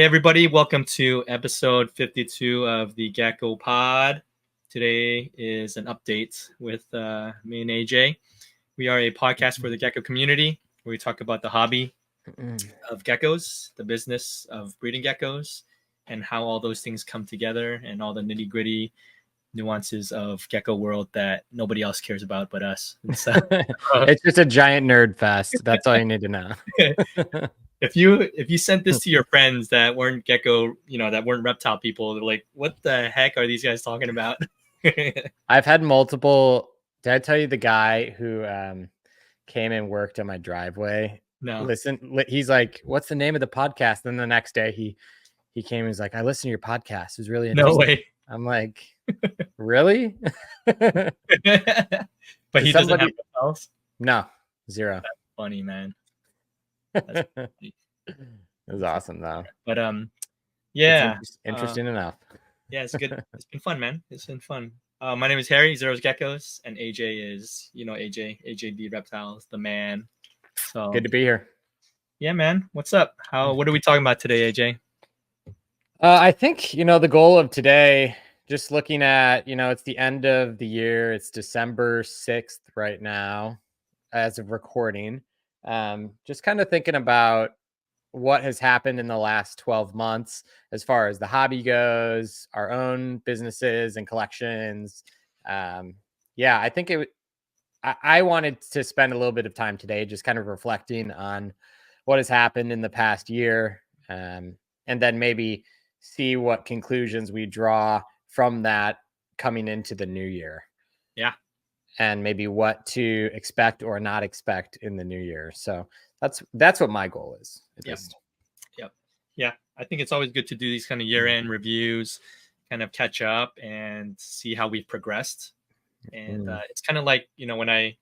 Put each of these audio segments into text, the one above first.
Hey everybody, welcome to episode 52 of the Gecko Pod. Today is an update with me and AJ. We are a podcast for the Gecko community where we talk about the hobby of geckos, the business of breeding geckos, and how all those things come together and all the nitty-gritty nuances of gecko world that nobody else cares about but us. So, it's just a giant nerd fest. That's all you need to know. If you sent this to your friends that weren't gecko, that weren't reptile people, they're like, what the heck are these guys talking about? I've had multiple. Did I tell you the guy who came and worked on my driveway? No. Listen, he's like, what's the name of the podcast? Then the next day he came and was like, I listened to your podcast. It was really interesting. No way. I'm like, really? But he doesn't have reptiles? No, zero. That's funny, man. It was awesome though. But yeah, it's interesting enough. Yeah, it's good. It's been fun, man. It's been fun. My name is Harry, Zero's Geckos, and AJ is, AJ the Reptiles, the man. So good to be here. Yeah, man. What's up? What are we talking about today, AJ? I think, the goal of today, just looking at, it's the end of the year. It's December 6th right now as of recording. Just kind of thinking about what has happened in the last 12 months as far as the hobby goes, our own businesses and collections. I think I wanted to spend a little bit of time today just kind of reflecting on what has happened in the past year, and then maybe see what conclusions we draw from that coming into the new year. Yeah. And maybe what to expect or not expect in the new year. So that's what my goal is. Yep. Yeah. I think it's always good to do these kind of year-end reviews, kind of catch up and see how we've progressed. And it's kind of like, when I,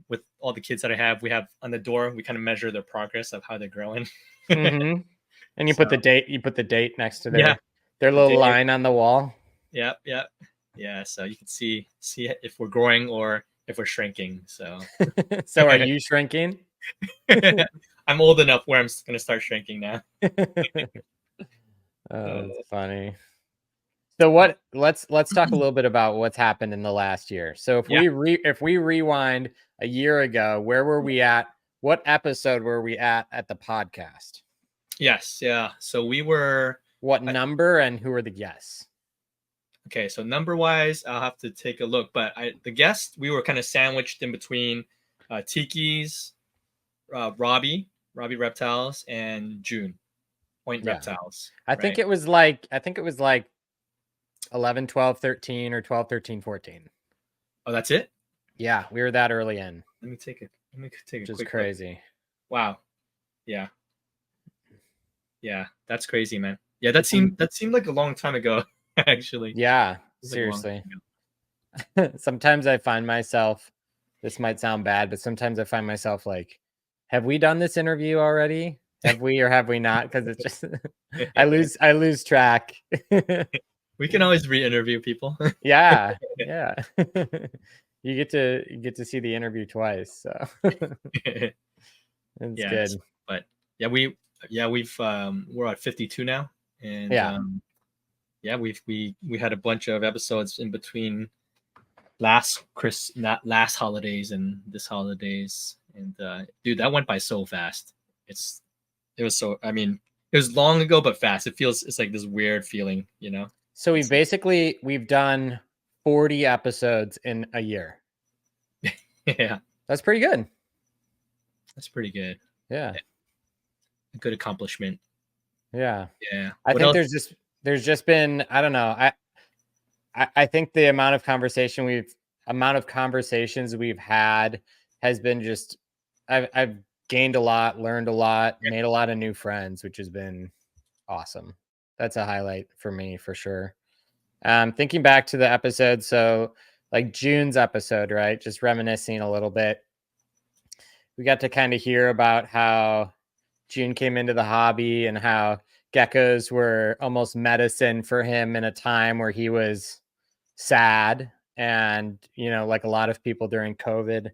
with all the kids that I have, we have on the door, we kind of measure their progress of how they're growing. Mm-hmm. And you put the date next to their little line on the wall. Yep. Yeah, so you can see if we're growing or if we're shrinking. So, so are you shrinking? I'm old enough where I'm going to start shrinking now. That's funny. So let's talk a little bit about what's happened in the last year. So if we rewind a year ago, where were we at? What episode were we at the podcast? Yes, yeah. So we were what number and who are the guests? Okay, so number-wise, I'll have to take a look. But the guests, we were kind of sandwiched in between Tiki's, Robbie Reptiles, and June Point Reptiles. I think it was like 11, 12, 13, or 12, 13, 14. Oh, that's it? Yeah, we were that early in. Let me take a Which is crazy. Look. Wow. Yeah. Yeah, that's crazy, man. Yeah, that seemed like a long time ago. Actually, yeah, seriously. Sometimes I find myself, this might sound bad, but sometimes I find myself like, have we done this interview already? Have we or have we not? Because it's just I lose track. We can always re-interview people. yeah. You get to see the interview twice, so it's good. But we've we're at 52 now, and we had a bunch of episodes in between last holidays and this holidays, and dude, that went by so fast. It was long ago but fast. It's like this weird feeling, So we've done 40 episodes in a year. Yeah, that's pretty good. Yeah, a good accomplishment. Yeah. I think there's just been, I don't know. I think the amount of conversations we've had has been just, I've gained a lot, learned a lot, made a lot of new friends, which has been awesome. That's a highlight for me for sure. Thinking back to the episode, so like June's episode, right? Just reminiscing a little bit. We got to kind of hear about how June came into the hobby and how geckos were almost medicine for him in a time where he was sad and, like a lot of people during COVID.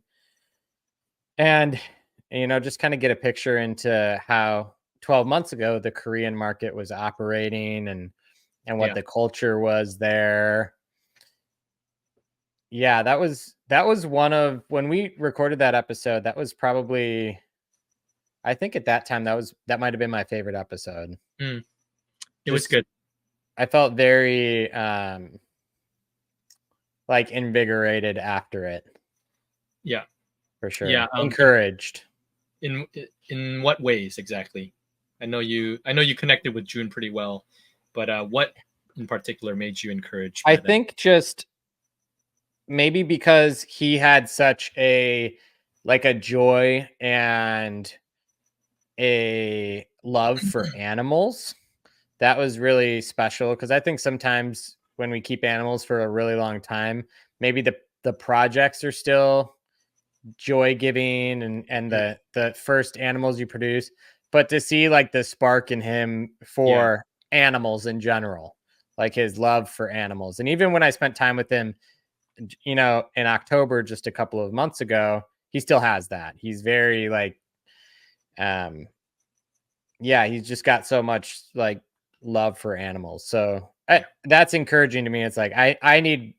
And, just kind of get a picture into how 12 months ago the Korean market was operating and what the culture was there. Yeah, that was one of, when we recorded that episode, that was probably, I think at that time that might have been my favorite episode. It was good. I felt very like invigorated after it. Yeah, for sure. Yeah, encouraged. In what ways exactly? I know you connected with June pretty well, but what in particular made you encouraged? I think just maybe because he had such a joy and a love for animals. That was really special, because I think sometimes when we keep animals for a really long time, maybe the projects are still joy giving and the first animals you produce, but to see like the spark in him for animals in general, like his love for animals. And even when I spent time with him, in October, just a couple of months ago, he still has that. He's very like, he's just got so much like love for animals. So that's encouraging to me. It's like, I need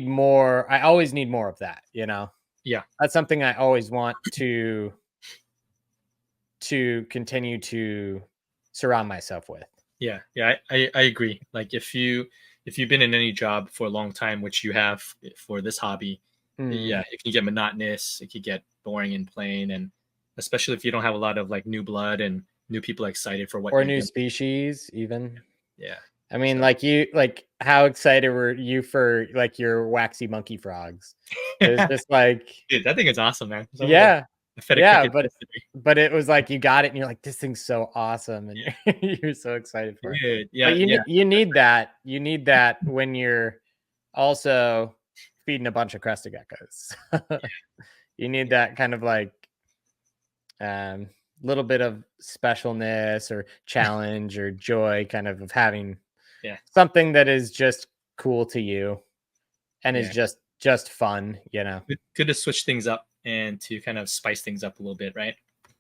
more. I always need more of that, Yeah. That's something I always want to continue to surround myself with. Yeah. I agree. Like if you've been in any job for a long time, which you have for this hobby, it can get monotonous. It could get boring and plain, and especially if you don't have a lot of like new blood and new people excited for what, or new species even. Yeah. I mean, how excited were you for like your waxy monkey frogs? It was just like, dude, that thing is awesome, man. Yeah. But it was like, you got it and you're like, this thing's so awesome, and you're so excited for it. Yeah, but you need that. You need that when you're also feeding a bunch of crested geckos. You need that kind of like little bit of specialness or challenge or joy, kind of having something that is just cool to you and is just fun, Good to switch things up and to kind of spice things up a little bit, right?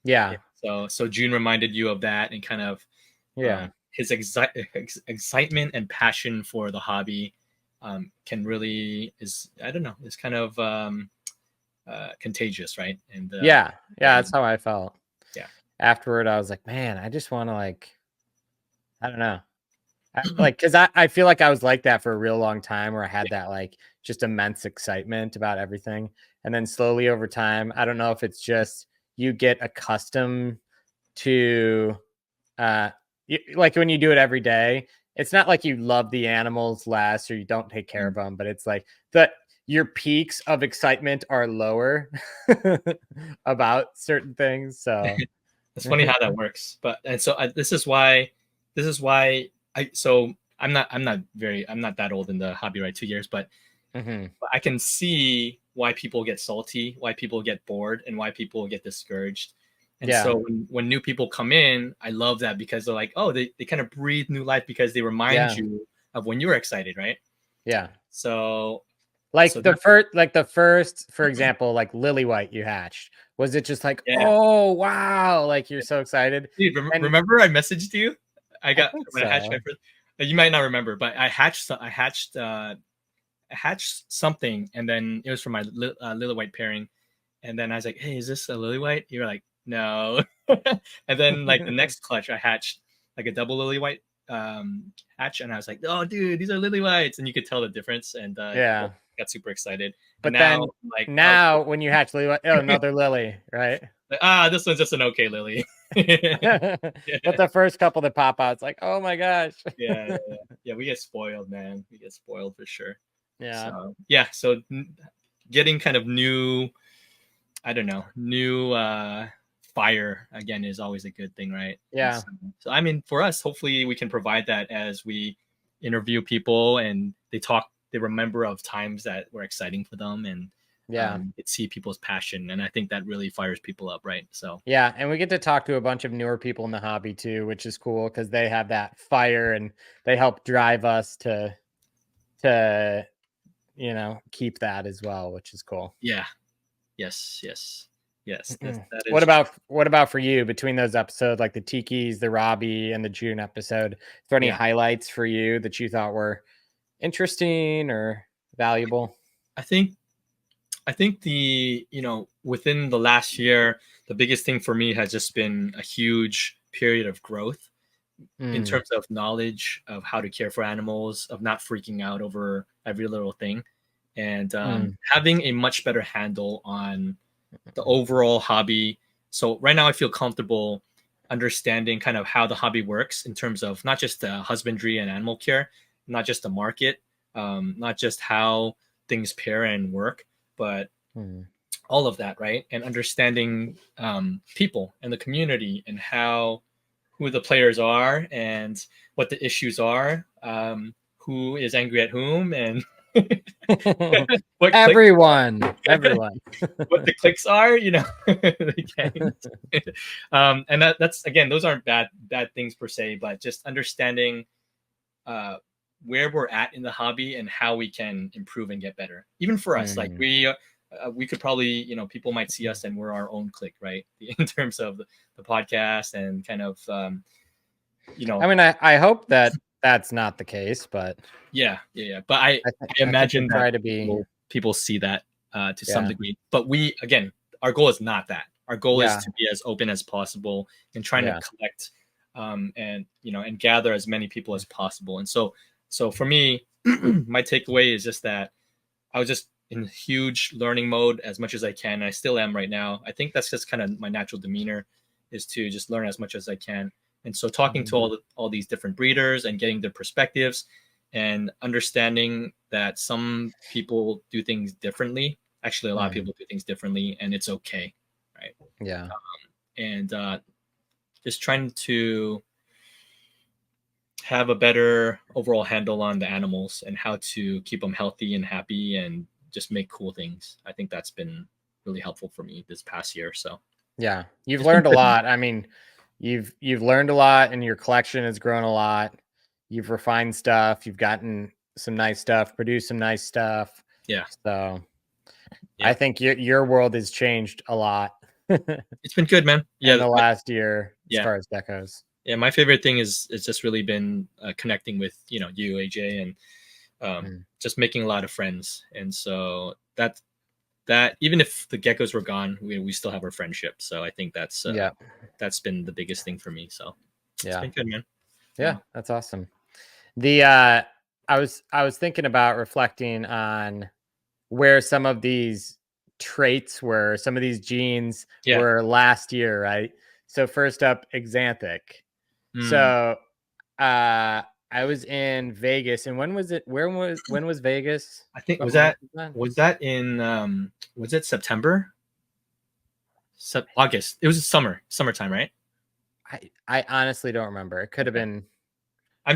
Yeah. So June reminded you of that, and kind of his excitement and passion for the hobby can really is kind of contagious, right? And that's how I felt. Yeah. Afterward, I was like, man, I just want to I don't know. Because I feel like I was like that for a real long time, where I had that like just immense excitement about everything. And then slowly over time, I don't know if it's just you get accustomed to like when you do it every day, it's not like you love the animals less or you don't take care of them, but it's like your peaks of excitement are lower about certain things. So it's funny how that works. This is why I'm not that old in the hobby, right? 2 years, but I can see why people get salty, why people get bored, and why people get discouraged. And so when new people come in, I love that, because they're like, oh, they kind of breathe new life, because they remind you of when you were excited, right? Yeah. So the first, for example, like lily white you hatched, was it just like, oh wow, like you're so excited? Dude, remember I messaged you? I hatched my first. You might not remember, but I hatched something, and then it was for my lily white pairing, and then I was like, hey, is this a lily white? You're like, no. And then like the next clutch, I hatched like a double lily white hatch, and I was like, oh dude, these are lily whites, and you could tell the difference, and got super excited. But then when you hatch lily white, another lily, right? Like, this one's just an okay lily. But the first couple that pop out, it's like, oh my gosh. Yeah, we get spoiled, man. We get spoiled for sure. Yeah. So getting kind of new fire again is always a good thing, right? Yeah. So I mean, for us, hopefully we can provide that as we interview people and they remember of times that were exciting for them, and see people's passion, and I think that really fires people up, right? So and we get to talk to a bunch of newer people in the hobby too, which is cool, because they have that fire and they help drive us to keep that as well, which is cool. Yes. Yes. That is what about for you between those episodes, like the Tiki's, the Robbie, and the June episode? Is there any highlights for you that you thought were interesting or valuable? I think the, within the last year, the biggest thing for me has just been a huge period of growth in terms of knowledge of how to care for animals, of not freaking out over every little thing, and having a much better handle on the overall hobby. So right now I feel comfortable understanding kind of how the hobby works in terms of not just the husbandry and animal care, not just the market, not just how things pair and work, but all of that, right? And understanding people and the community and who the players are and what the issues are, who is angry at whom, and everyone what the clicks are, and that's again, those aren't bad things per se, but just understanding where we're at in the hobby and how we can improve and get better. Even for us, like we could probably, people might see us and we're our own clique, right? In terms of the podcast and kind of, I mean, I hope that that's not the case, but yeah. But I imagine that people see that to some degree. But our goal is not that. Our goal is to be as open as possible and trying to collect and gather as many people as possible. And so for me, my takeaway is just that I was just in huge learning mode as much as I can. I still am right now. I think that's just kind of my natural demeanor, is to just learn as much as I can. And so talking to all these different breeders and getting their perspectives and understanding that some people do things differently. Actually, a lot of people do things differently, and it's okay, right? Yeah. And just trying to have a better overall handle on the animals and how to keep them healthy and happy and just make cool things. I think that's been really helpful for me this past year. So yeah, you've learned a lot. I mean, you've learned a lot, and your collection has grown a lot. You've refined stuff. You've gotten some nice stuff, produced some nice stuff. Yeah. So I think your world has changed a lot. It's been good, man. Yeah. In the last year, as far as Geckos. Yeah, my favorite thing is it's just really been connecting with you, AJ, and just making a lot of friends. And so that even if the Geckos were gone, we still have our friendship. So I think that's been the biggest thing for me. So it's been good, man. Yeah, that's awesome. I was thinking about reflecting on where some of these traits were, some of these genes were last year, right? So first up, Axanthic. So I was in Vegas, and when was it? When was Vegas? I think was that in was it September? August. It was summertime, right? I honestly don't remember. It could have been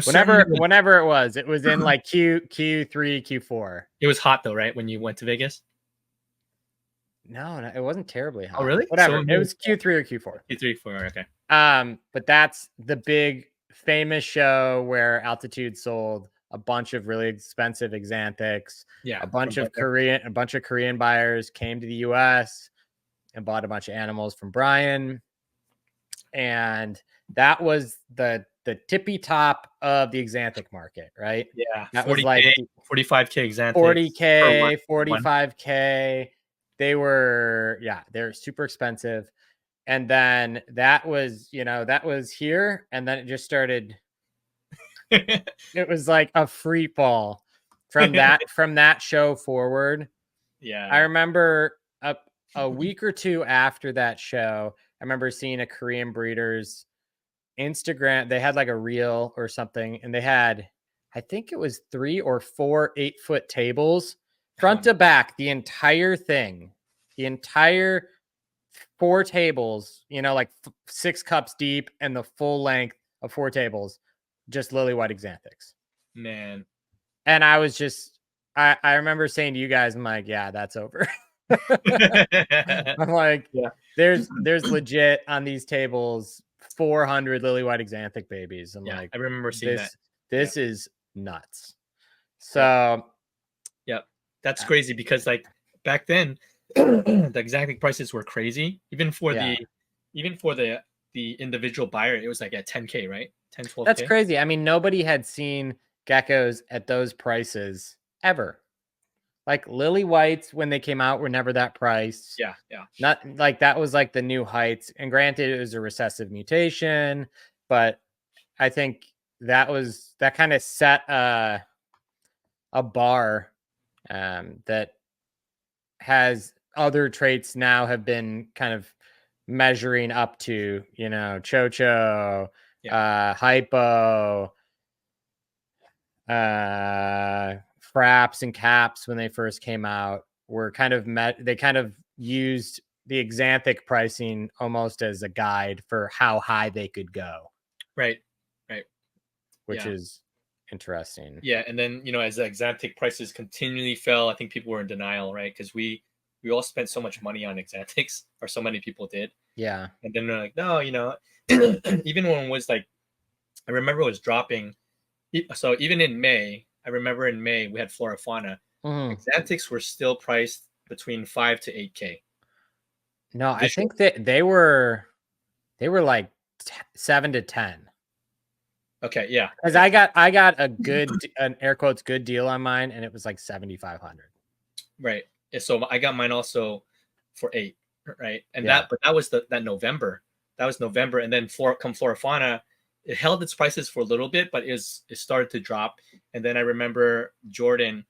whenever it was. It was in like Q3, Q4. It was hot though, right? When you went to Vegas? No, it wasn't terribly hot. Oh, really? Whatever. It was Q3 or Q4. Q3, 4, okay. But that's the big famous show where Altitude sold a bunch of really expensive Axanthics. Yeah. A bunch of Korean buyers came to the US and bought a bunch of animals from Brian. And that was the tippy top of the Axanthic market, right? Yeah. That 40K, was like 45K Axanthic. 40K, 45K. They were super expensive. And then that was here. And then it just started. It was like a free fall from that show forward. Yeah. I remember a week or two after that show, I remember seeing a Korean breeder's Instagram. They had like a reel or something, and they had, I think it was 3 or 4 8-foot tables, front to back, the entire thing, the entire 4 tables, like 6 cups deep and the full length of 4 tables, just lily white Axanthics. Man. And I was just, I remember saying to you guys, I'm like, yeah, that's over. I'm like, there's legit on these tables 400 lily white Axanthic babies. I'm like, I remember seeing that. This is nuts. So that's crazy, because like back then the Axanthic prices were crazy. Even for the individual buyer, it was like at 10K, right? 10, 12K. That's crazy. I mean, nobody had seen geckos at those prices ever. Like lily whites when they came out were never that priced. Yeah. Not like that was like the new heights. And granted, it was a recessive mutation, but I think that kind of set a bar that has other traits now have been kind of measuring up to, Cho Cho, Hypo, Fraps and Caps when they first came out were kind of they kind of used the Axanthic pricing almost as a guide for how high they could go. Right. Which is interesting. Yeah, and then as the Axanthic prices continually fell, I think people were in denial, right? Because we all spent so much money on Axanthics, or so many people did. Yeah. And then they're like, no, even when it was like, I remember it was dropping. So even in May, I remember in May we had Flora Fauna. Axanthics were still priced between 5 to 8K. No, I think that they were like 7 to 10. Okay, yeah. Because I got an air quotes good deal on mine, and it was like 7,500. Right. So I got mine also for 8, right? And that was that November. That was November, and then come Flora Fauna, it held its prices for a little bit, but it started to drop. And then I remember Jordan,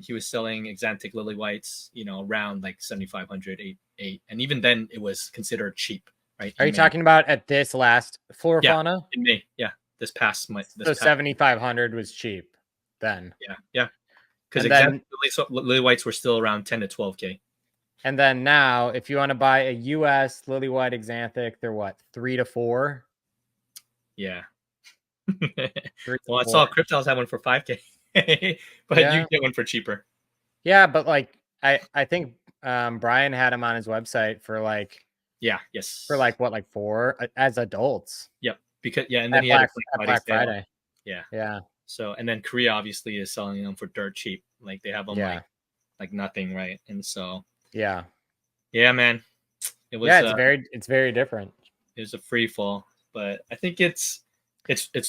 he was selling Axanthic lily whites, around like 7,500, 8, and even then it was considered cheap, right? Are you talking about at this last Flora Fauna? In May, yeah. This past month. So 7,500 was cheap then. Yeah. Because Axanthic lily whites were still around 10 to 12K. And then now, if you want to buy a US lily white Axanthic, they're what, 3 to 4? Yeah. Well, I saw Cryptals had one for 5K, but you get one for cheaper. Yeah, but like I think Brian had them on his website for like for like what, like 4 as adults. Yep. Because and then he had Black Friday. Yeah. So and then Korea obviously is selling them for dirt cheap. Like they have them like nothing, right? And so yeah, man. It was it's very different. It was a free fall, but I think it's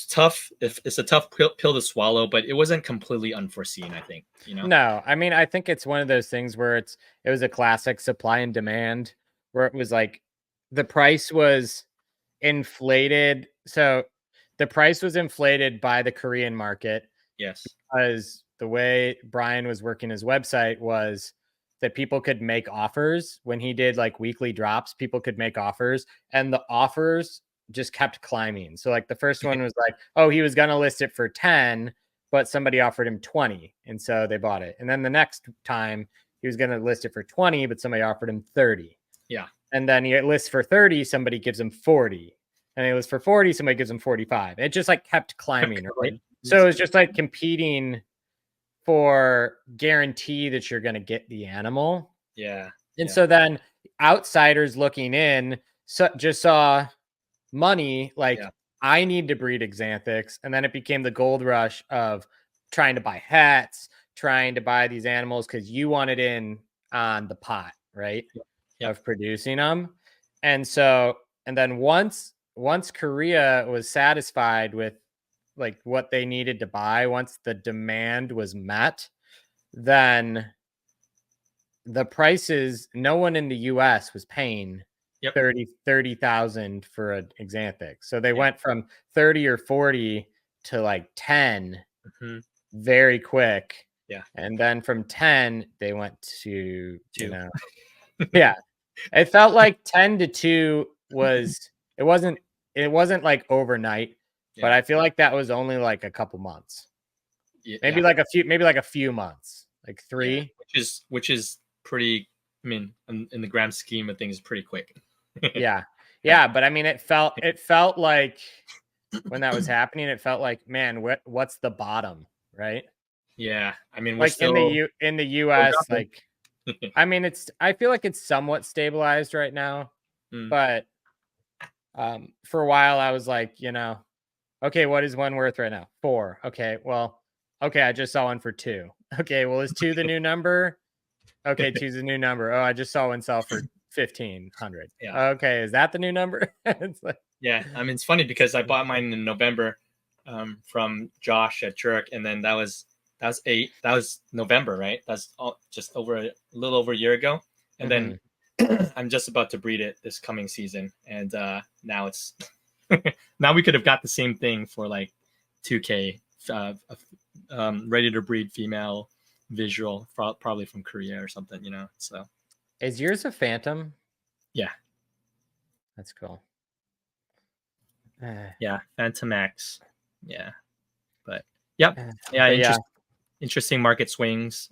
tough. It's a tough pill to swallow, but it wasn't completely unforeseen, I think. No, I mean, I think it's one of those things where it was a classic supply and demand, where it was like the price was inflated. So the price was inflated by the Korean market. Yes. Because the way Brian was working his website was that people could make offers when he did like weekly drops. People could make offers, and the offers just kept climbing. So like the first one was like, oh, he was going to list it for 10, but somebody offered him 20. And so they bought it. And then the next time he was going to list it for 20, but somebody offered him 30. Yeah. And then he lists for 30, somebody gives him 40. And he lists for 40, somebody gives him 45. It just like kept climbing, right? So it was just like competing for guarantee that you're going to get the animal. Yeah. And so then outsiders looking in just saw money like, I need to breed Axanthics. And then it became the gold rush of trying to buy hats, trying to buy these animals because you wanted in on the pot, right? Of producing them. And so, and then once Korea was satisfied with like what they needed to buy, once the demand was met, then the prices, no one in the US was paying 30,000 for an Axanthic. So they went from 30 or 40 to like 10 very quick. Yeah. And then from 10, they went to 2. Yeah. It felt like 10 to 2 was, it wasn't like overnight, but I feel like that was only like a couple months. Maybe like a few months, like 3. Which is pretty, I mean, in the grand scheme of things, pretty quick. Yeah. But I mean, it felt like when that was happening, it felt like, man, what's the bottom, right? Yeah. I mean, we're like still in the US, like, I mean, I feel like it's somewhat stabilized right now, but for a while I was like, okay, what is one worth right now? 4. Okay, well, I just saw one for 2. Okay, well, is 2 the new number? Okay, choose a new number. Oh, I just saw one sell for 1,500. Yeah. Okay, is that the new number? It's like, yeah, I mean, it's funny because I bought mine in November from Josh at Jerk, and then that was November, right? That's just a little over a year ago, and then I'm just about to breed it this coming season, and now it's now we could have got the same thing for like 2K, ready to breed female visual, probably from Korea or something, you know. So, is yours a phantom? Yeah, that's cool. Yeah, Phantom X. Yeah, but yep, yeah, but interesting market swings.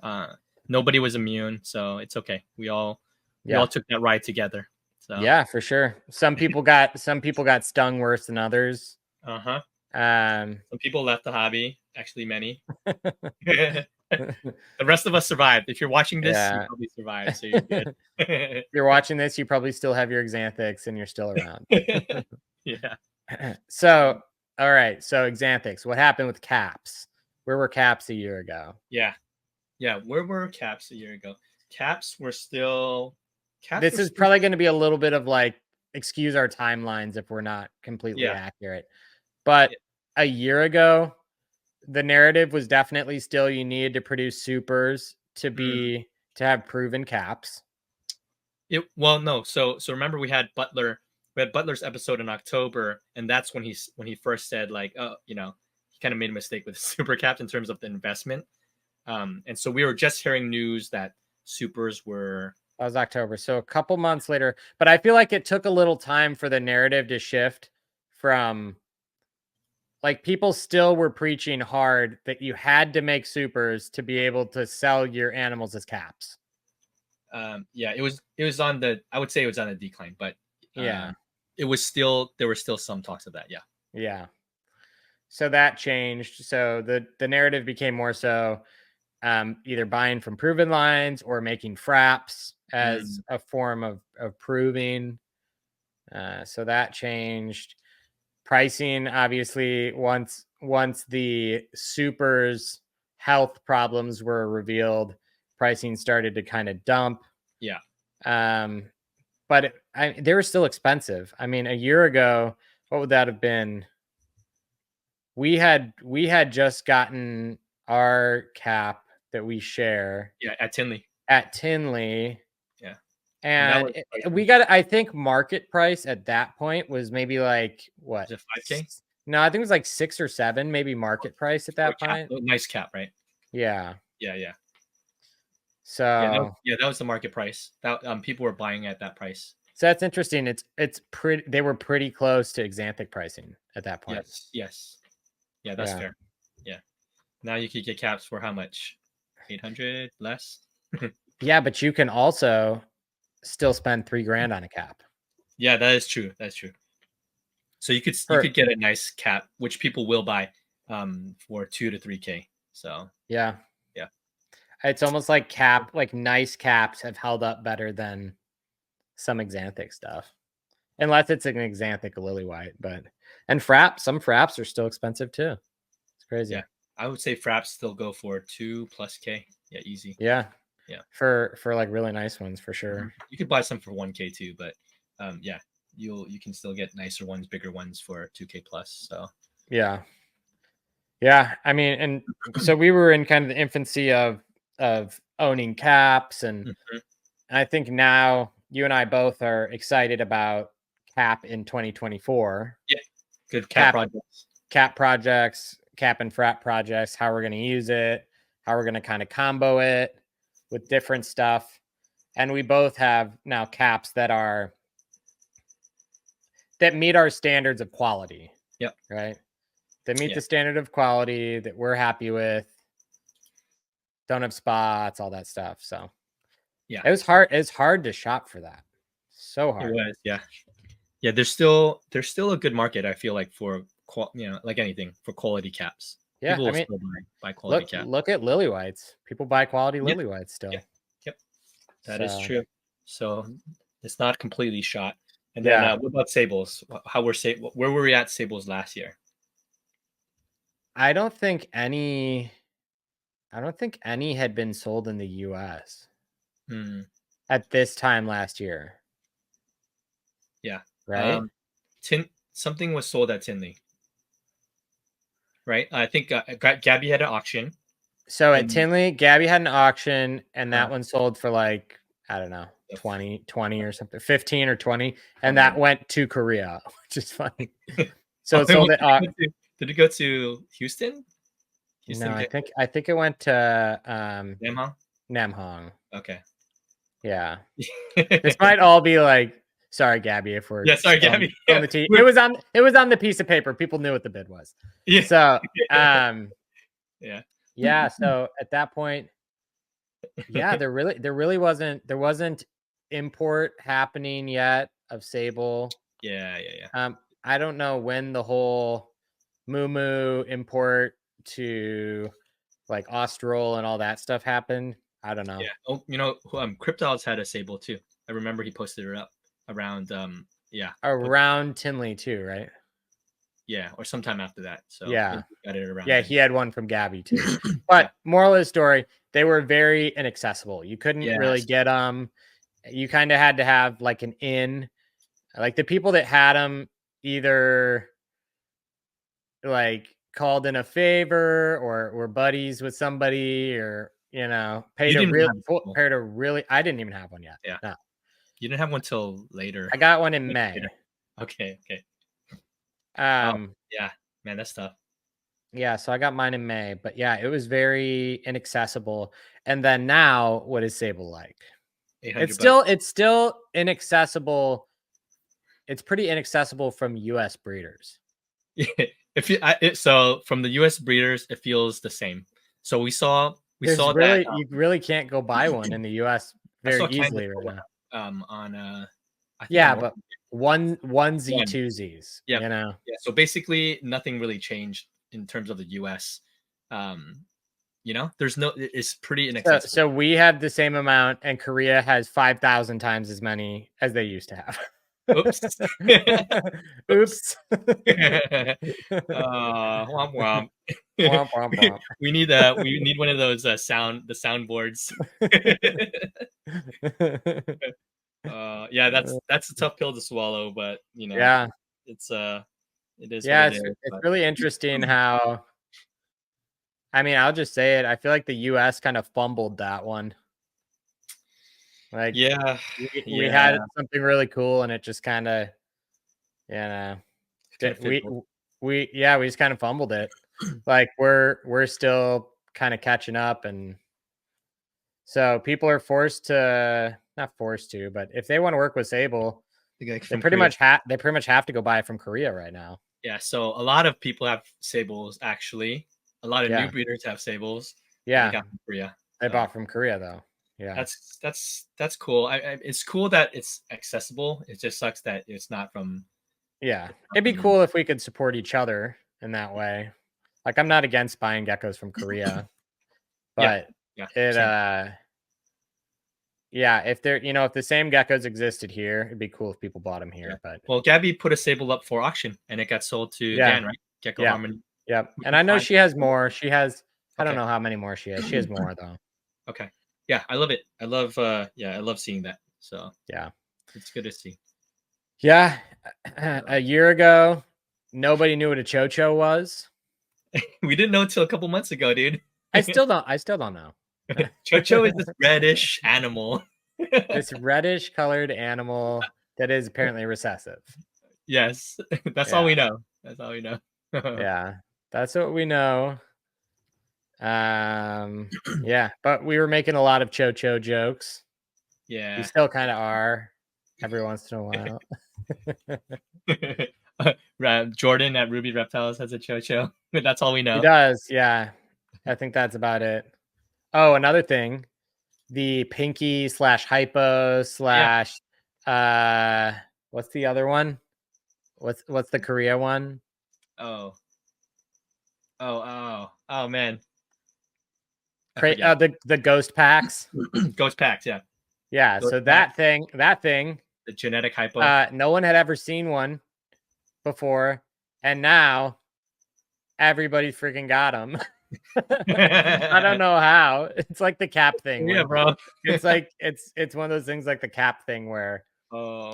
Nobody was immune, so it's okay. We all took that ride together. So yeah, for sure. Some people got stung worse than others. Some people left the hobby. Actually, many. The rest of us survived. If you're watching this, you probably survived, so you're good. If you're watching this, you probably still have your Axanthics and you're still around. Yeah. So, all right. So Axanthics, what happened with caps? Where were caps a year ago? Yeah. Where were caps a year ago? Caps were still. This is probably going to be a little bit of like, excuse our timelines if we're not completely accurate. But a year ago, the narrative was definitely still you needed to produce supers to have proven caps. No. So remember we had Butler's episode in October, and that's when he first said like, oh, you know, he kind of made a mistake with super caps in terms of the investment. And so we were just hearing news that supers were. That was October, so a couple months later. But I feel like it took a little time for the narrative to shift from, like, people still were preaching hard that you had to make supers to be able to sell your animals as caps. Yeah, it was on the. I would say it was on a decline, but yeah, there were still some talks of that. Yeah. Yeah. So that changed. So the narrative became more so either buying from proven lines or making fraps as a form of proving. So that changed. Pricing, obviously, once the supers health problems were revealed, pricing started to kind of dump. Yeah. But they were still expensive. I mean, a year ago, what would that have been? We had just gotten our cap that we share. Yeah, at Tinley. Yeah. And we got, I think market price at that point was maybe like what? 5K? No, I think it was like 6 or 7, maybe market price at that point. Nice cap, right? Yeah. So that was the market price. That people were buying at that price. So that's interesting. It's pretty. They were pretty close to Axanthic pricing at that point. Yes. Yeah, that's fair. Yeah. Now you could get caps for how much? 800 less. Yeah, but you can also still spend $3,000 on a cap. Yeah, that is true. That's true. So you could get a nice cap, which people will buy for 2 to 3K. So yeah, it's almost like nice caps have held up better than some Axanthic stuff, unless it's an Axanthic lily white. And some fraps are still expensive too. It's crazy. Yeah, I would say fraps still go for 2+K. Yeah, easy. Yeah. For like really nice ones for sure. You could buy some for 1K too, but yeah, you can still get nicer ones, bigger ones for 2K plus. So yeah. I mean, and so we were in kind of the infancy of owning caps, and I think now you and I both are excited about cap in 2024. Yeah, good cap projects. Cap projects, cap and frat projects. How we're going to use it, how we're going to kind of combo it with different stuff. And we both have now caps that meet our standards of quality. Yep. Right. That meet the standard of quality that we're happy with. Don't have spots, all that stuff. So yeah, it was hard. It's hard to shop for that. So hard. It was. Yeah. There's still a good market. I feel like for like anything, for quality caps. Yeah, people will still buy quality caps. Look at lily whites. People buy quality lily whites still. Yep. That is true. So it's not completely shot. And then what about Sables? Where were we at Sables last year? I don't think any had been sold in the US. at this time last year. Yeah. Right. Something was sold at Tinley. Right. I think Gabby had an auction. So at Tinley, Gabby had an auction, and that one sold for like, I don't know, 20 or something, 15 or 20, and that went to Korea, which is funny. So it sold did it go to Houston? No, I think it went to Namhong. Okay. Yeah. This might all be like, sorry, Gabby, if we're Gabby. On the T. It was on the piece of paper. People knew what the bid was. Yeah. So yeah. Yeah. So at that point, yeah, there wasn't import happening yet of Sable. Yeah. I don't know when the whole Moo import to like Austral and all that stuff happened. I don't know. Yeah. Oh, Cryptods had a Sable too. I remember he posted it up around around Tinley too, right? Yeah, or sometime after that. So yeah, got it around. Yeah, he had one from Gabby too. But moral of the story, they were very inaccessible. You couldn't really get them. You kind of had to have like an in. Like the people that had them either like called in a favor or were buddies with somebody, or paid a really. I didn't even have one yet. Yeah, no. You didn't have one till later. I got one in May. Okay. Yeah, man, that's tough. Yeah, so I got mine in May, but yeah, it was very inaccessible. And then now, what is Sable like? It's still inaccessible. It's pretty inaccessible from U.S. breeders. Yeah, so from the U.S. breeders, it feels the same. So we saw that you really can't go buy one in the U.S. very easily right now. But onesie twosies. Yeah. So basically, nothing really changed in terms of the U.S. There's it's pretty inaccessible. So we have the same amount, and Korea has 5,000 times as many as they used to have. Oops. Oops. Womp womp. Womp, womp, womp. We need one of those soundboards. That's a tough pill to swallow, but it's it is. Yeah, it's really interesting how. I mean, I'll just say it. I feel like the U.S. kind of fumbled that one. Like, we had something really cool, and it just kind of, we just kind of fumbled it. Like we're still kind of catching up, and so people are not forced to, but if they want to work with Sable, they pretty much have to go buy it from Korea right now. Yeah, so a lot of people have Sables actually. A lot of new breeders have Sables. Yeah, they got from Korea. They bought from Korea though. Yeah, that's cool. It's cool that it's accessible. It just sucks that it's not from. Yeah, it'd be cool if we could support each other in that way. Like, I'm not against buying geckos from Korea, but if they're if the same geckos existed here, it'd be cool if people bought them here. But Gabby put a Sable up for auction, and it got sold to Dan, right? Gecko Harmony. Yep. And I know she has more. She has. I don't know how many more she has. She has more though. Okay. Yeah, I love it. I love seeing that. So yeah, it's good to see. Yeah, a year ago, nobody knew what a Cho Cho was. We didn't know until a couple months ago, dude. I still don't know. Cho Cho is this reddish animal. This reddish colored animal that is apparently recessive. Yes, that's all we know. That's all we know. Yeah, that's what we know. Yeah, but we were making a lot of Cho Cho jokes. Yeah, we still kind of are every once in a while. Jordan at Ruby Reptiles has a Cho Cho. That's all we know. He does. Yeah, I think that's about it. Oh, another thing, the Pinky / Hypo / what's the other one? What's the Korea one? Oh man. The ghost packs. Ghost packs, yeah. Yeah, ghost so that thing, the genetic Hypo. No one had ever seen one before, and now everybody freaking got them. I don't know how. It's like the cap thing. Yeah, bro. It's like it's one of those things like the cap thing where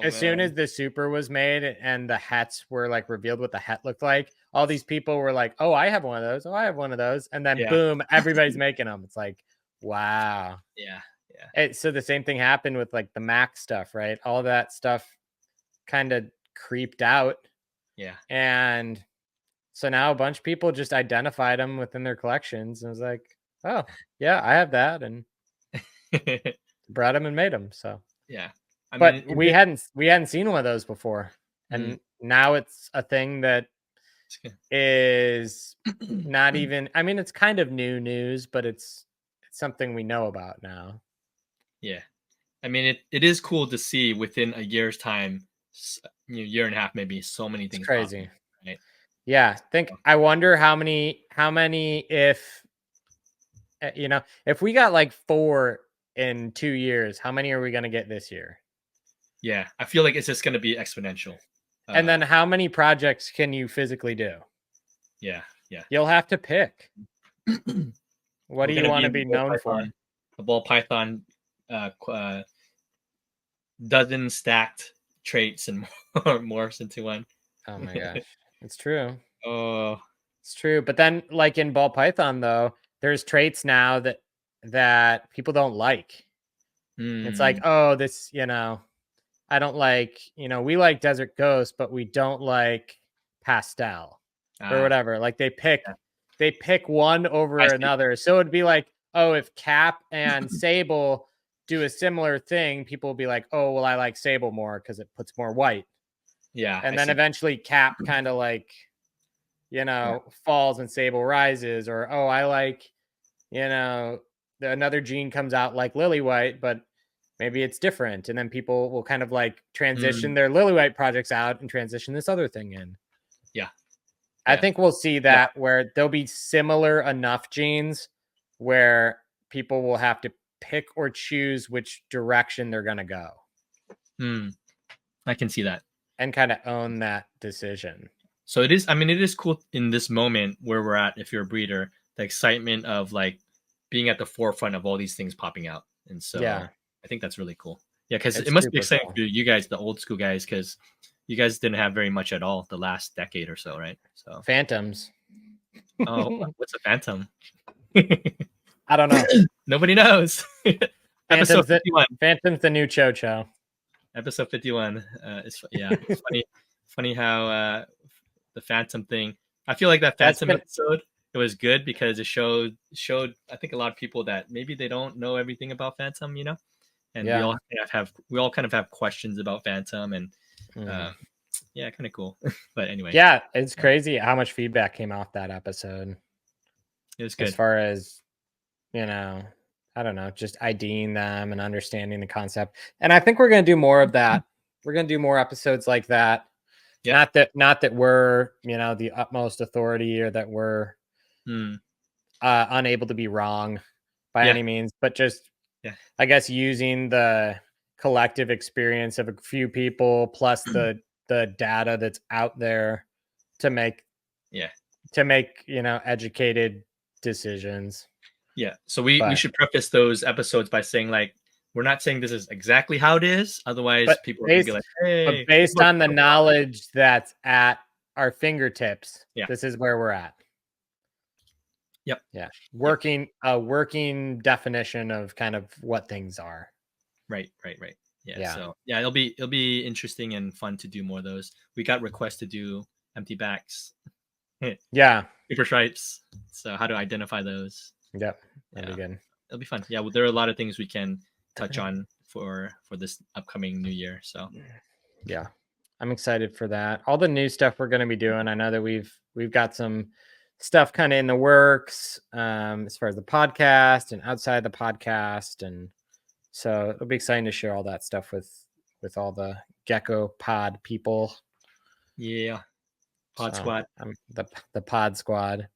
as soon as the super was made and the hats were like revealed what the hat looked like, all these people were like, "Oh, I have one of those. Oh, I have one of those." And then boom, everybody's making them. It's like, wow. Yeah. So the same thing happened with like the Mac stuff, right? All that stuff kind of creeped out. Yeah. And so now a bunch of people just identified them within their collections and was like, "Oh, yeah, I have that," and brought them and made them. So yeah, but we hadn't seen one of those before, and now it's a thing that is not even. I mean, it's kind of new news, but it's something we know about now. Yeah, I mean, it is cool to see within a year's time, year and a half, maybe so many things. It's crazy, right? Yeah, I wonder how many if if we got like 4 in 2 years, how many are we going to get this year? Yeah, I feel like it's just going to be exponential. And then how many projects can you physically do? Yeah. You'll have to pick. What do you want to be known for? The ball python dozen stacked traits and morphs into one. Oh my gosh. It's true. Oh, it's true. But then like in ball python though, there's traits now that people don't like. It's like, oh, this, I don't like, we like Desert Ghost, but we don't like Pastel or whatever. Like they pick one over another. So it'd be like, oh, if Cap and Sable do a similar thing, people will be like, oh, well, I like Sable more because it puts more white. Yeah. And then eventually Cap kind of like, falls and Sable rises, or, oh, I like, another gene comes out like Lily White, but maybe it's different. And then people will kind of like transition their Lily White projects out and transition this other thing in. Yeah. I think we'll see that where there'll be similar enough genes where people will have to pick or choose which direction they're going to go. I can see that. And kind of own that decision. So it is cool in this moment where we're at, if you're a breeder, the excitement of like being at the forefront of all these things popping out. And so I think that's really cool. Yeah, because it must be exciting for you guys, the old school guys, because you guys didn't have very much at all the last decade or so, right? So phantoms. Oh, what's a phantom? I don't know. Nobody knows. Episode 51. Phantom's the new Cho Cho. Episode 51. It's funny how the Phantom thing. I feel like that Phantom episode, it was good because it showed I think a lot of people that maybe they don't know everything about Phantom, and we all kind of have questions about Phantom, and kind of cool. But anyway, it's crazy how much feedback came off that episode. It was good as far as I don't know, just IDing them and understanding the concept. And I think we're going to do more of that. We're going to do more episodes like that. Yeah. Not that we're, the utmost authority or that we're unable to be wrong by any means, but just, I guess, using the collective experience of a few people plus the data that's out there to make, educated decisions. Yeah. So we should preface those episodes by saying, like, we're not saying this is exactly how it is. Otherwise, people are going to be like, hey. But based on the knowledge that's at our fingertips, this is where we're at. Yep. Yeah. A working definition of kind of what things are. Right. Yeah. So it'll be interesting and fun to do more of those. We got requests to do empty backs. Yeah. Super stripes. So how to identify those. Yep. That'll be good. It'll be fun. Yeah. Well, there are a lot of things we can touch on for this upcoming new year. So yeah, I'm excited for that. All the new stuff we're going to be doing. I know that we've got some stuff kind of in the works as far as the podcast and outside the podcast. And so it'll be exciting to share all that stuff with all the Gecko pod people. Yeah. Pod squad. The pod squad.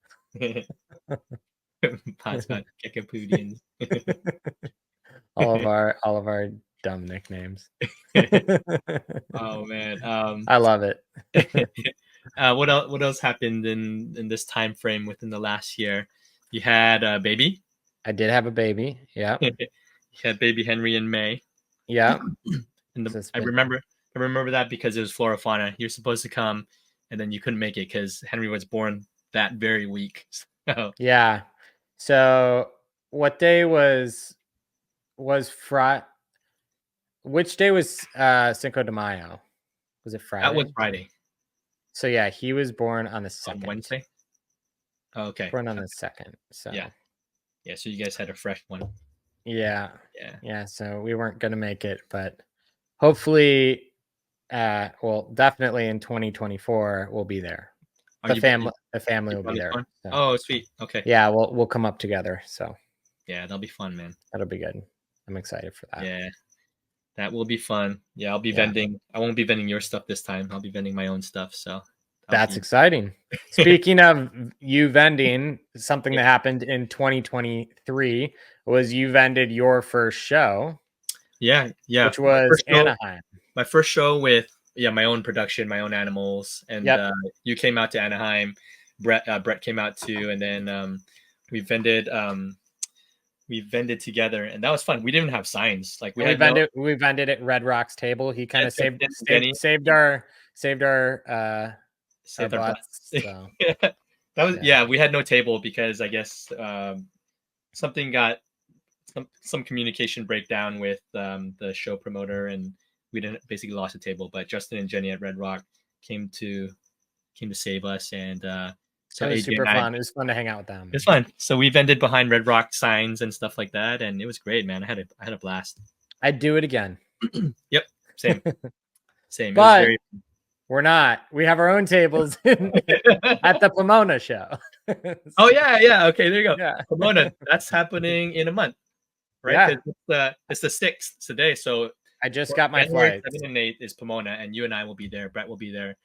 Pod squad. Gecko Pudians. all of our dumb nicknames. Oh man. I love it. What else happened in this time frame within the last year? You had a baby. I did have a baby. Yeah. You had baby Henry in May. Yeah. And I remember that because it was Flora Fauna. You're supposed to come, and then you couldn't make it because Henry was born that very week. So. Yeah. So what day was Friday? Which day was Cinco de Mayo? Was it Friday? That was Friday. So yeah, he was born on the 2nd. On Wednesday? Oh, okay. Born on the 2nd. So yeah. So you guys had a fresh one. Yeah. So we weren't gonna make it, but hopefully, well, definitely in 2024 we'll be there. The family will be there. So. Oh, sweet. Okay. Yeah, we'll come up together. So yeah, that'll be fun, man. That'll be good. I'm excited for that. Yeah, that will be fun. Yeah, I'll be vending. I won't be vending your stuff this time. I'll be vending my own stuff. So that's exciting. Speaking of you vending, something that happened in 2023 was you vended your first show. Yeah. Which was Anaheim. My first show with my own production, my own animals, and you came out to Anaheim. Brett came out too, and then we vended together, and that was fun. We didn't have signs. Like we vended at Red Rock's table. He kind of saved our butts. So. That was we had no table because I guess something got some communication breakdown with the show promoter, and we basically lost the table. But Justin and Jenny at Red Rock came to save us, and so it was super fun. It was fun to hang out with them. It's fun. So we vended behind Red Rock signs and stuff like that, and it was great, man. I had a blast. I'd do it again. Yep, same. But we're not. We have our own tables at the Pomona show. Oh yeah. Okay, there you go. Yeah. Pomona. That's happening in a month, right? Yeah. It's the 6th today. So I just got my flight. 7 and 8 is Pomona, and you and I will be there. Brett will be there.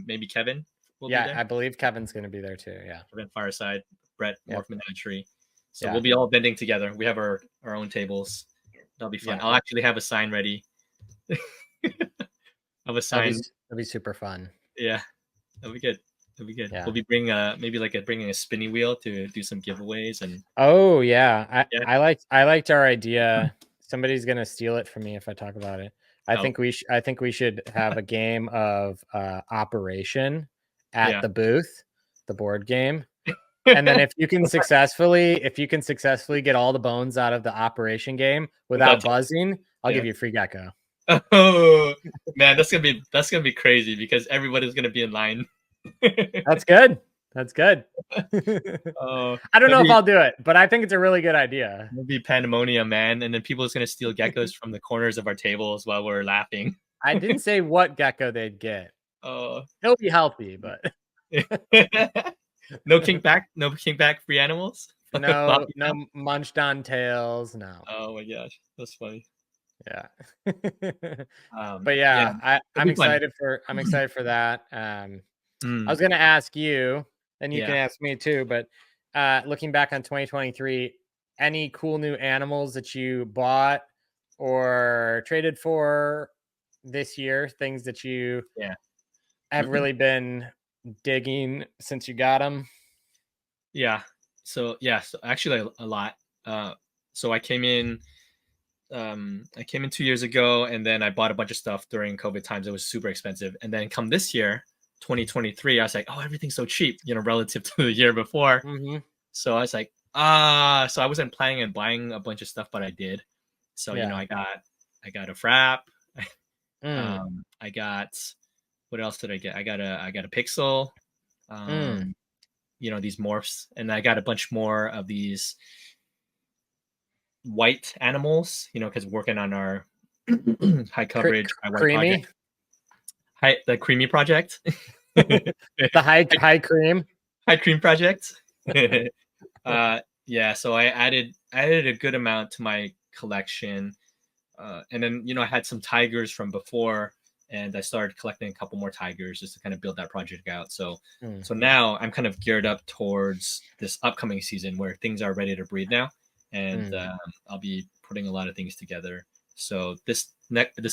Maybe Kevin. I believe Kevin's going to be there too. Yeah. Kevin Fireside, Brett, Morph Menagerie. So we'll be all bending together. We have our own tables. That'll be fun. I'll actually have a sign ready. Of a sign. That'll be super fun. Yeah, that'll be good. Yeah. We'll be bringing a spinny wheel to do some giveaways and. Oh yeah, I liked our idea. Somebody's gonna steal it from me if I talk about it. I think we should have a game of Operation at the booth, the board game, and then if you can successfully get all the bones out of the Operation game without buzzing, I'll give you a free gecko. Oh man, that's gonna be crazy because everybody's gonna be in line. That's good. I don't know if I'll do it, but I think it's a really good idea. It'll be pandemonium, man, and then people are gonna steal geckos from the corners of our tables while we're laughing. I didn't say what gecko they'd get. Oh, he'll be healthy, but no kickback free animals. No munched on tails. No. Oh my gosh, that's funny. Yeah. But I'm excited for that. I was gonna ask you, and you can ask me too, but looking back on 2023, any cool new animals that you bought or traded for this year, things that you have really been digging since you got them? So actually a lot. So I came in 2 years ago, and then I bought a bunch of stuff during COVID times. It was super expensive. And then come this year, 2023, I was like, oh, everything's so cheap, relative to the year before. Mm-hmm. So I was like, so I wasn't planning on buying a bunch of stuff, but I did. So, I got a frap. I got, what else did I get? I got a pixel, these morphs, and I got a bunch more of these white animals, because working on our high coverage, creamy, the creamy project, the high cream project. So I added a good amount to my collection, and then I had some tigers from before, and I started collecting a couple more tigers just to kind of build that project out. So now I'm kind of geared up towards this upcoming season where things are ready to breed now. And I'll be putting a lot of things together. So this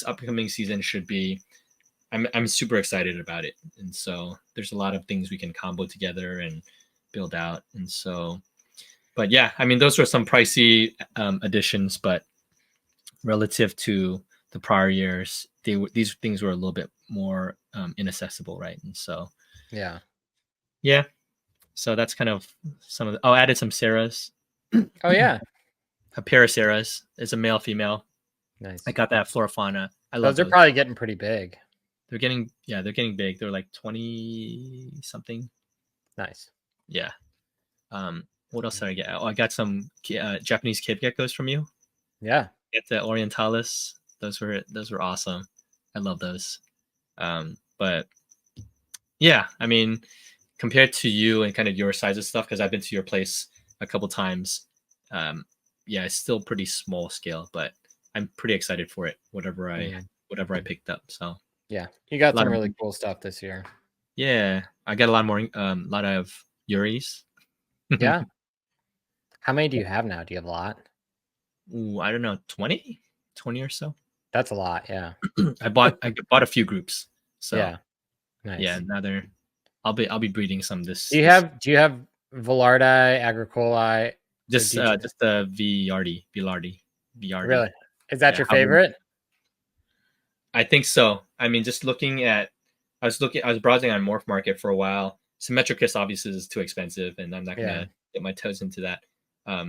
upcoming season should be, I'm super excited about it. And so there's a lot of things we can combo together and build out. And so But yeah, I mean, those were some pricey additions, but relative to the prior years, these things were a little bit more inaccessible, right? And so yeah. So that's kind of some of the, I added some Sarahs. Oh yeah. A pair of Sarahs. It's a male, female. Nice. I got that Flora-Fauna. I love those. Those are probably getting pretty big. They're getting big. They're like 20 something. Nice. Yeah. What else did I get? Oh, I got some Japanese cave geckos from you. Yeah. Get the Orientalis. Those were awesome. I love those. But yeah, I mean, compared to you and kind of your size of stuff, because I've been to your place a couple times. Yeah, it's still pretty small scale, but I'm pretty excited for it. Whatever I picked up. So yeah, you got some really cool stuff this year. Yeah, I got a lot more, lot of youres. Yeah. How many do you have now? Do you have a lot? Ooh, I don't know, 20 or so. That's a lot. Yeah. I bought a few groups. So yeah, nice. Yeah, now I'll be breeding some this. Do you have Velardi, Agricoli? Just the Villardi. Really? Is that your favorite? I think so. I mean, just looking at, I was browsing on Morph Market for a while. Symmetricus obviously is too expensive, and I'm not gonna get my toes into that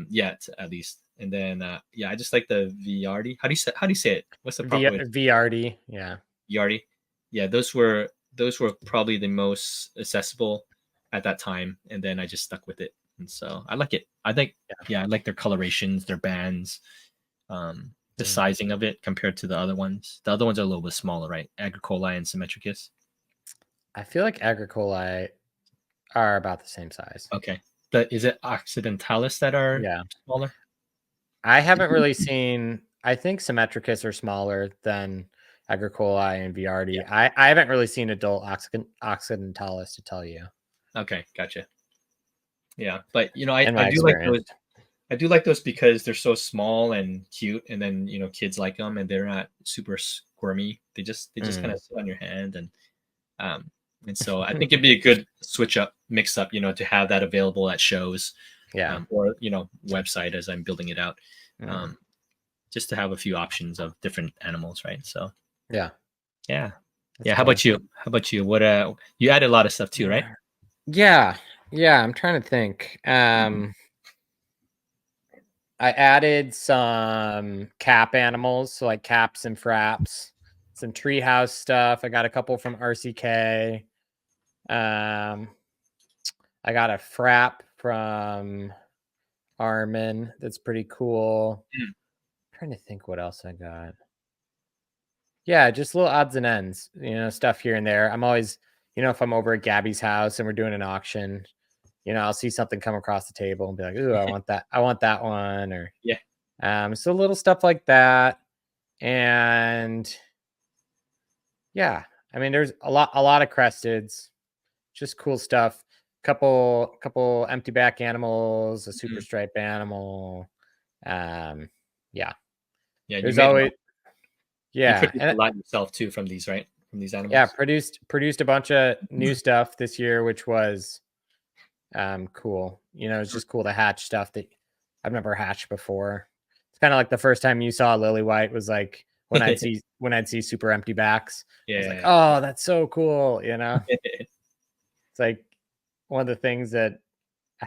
yet, at least. And then I just like the Villardi. How do you say it? What's the proper way? Villardi, yeah. Villardi. Yeah, those were probably the most accessible at that time, and then I just stuck with it. And so I like it. I think I like their colorations, their bands, the sizing of it compared to the other ones. The other ones are a little bit smaller, right? Agricoli and Symmetricus. I feel like Agricoli are about the same size. Okay. Is it Accidentalis that are smaller? I haven't really seen. I think Symmetricus are smaller than Agricoli and Villardi. Yeah. I haven't really seen adult Accidentalis, to tell you. Okay, gotcha. Yeah, but I do like those. I do like those because they're so small and cute, and then kids like them, and they're not super squirmy. They just kind of sit on your hand, and so I think it'd be a good mix up, to have that available at shows, or website as I'm building it out, just to have a few options of different animals, right? So yeah. How about you? What you added a lot of stuff too, right? Yeah. I'm trying to think. I added some cap animals, so like caps and fraps, some treehouse stuff. I got a couple from RCK. I got a frap from Armin that's pretty cool. I'm trying to think what else I got. Yeah, just little odds and ends, stuff here and there. I'm always, if I'm over at Gabby's house and we're doing an auction, I'll see something come across the table and be like, "Ooh, I want that. I want that one." Or so little stuff like that. And I mean, there's a lot of cresteds, just cool stuff. Couple empty back animals, a super stripe animal. There's always you produced a lot yourself too from these, right? From these animals. Yeah, produced a bunch of new stuff this year, which was cool. It's just cool to hatch stuff that I've never hatched before. It's kind of like the first time you saw Lily White was like when I'd see super empty backs. I was like, oh, that's so cool. It's like one of the things that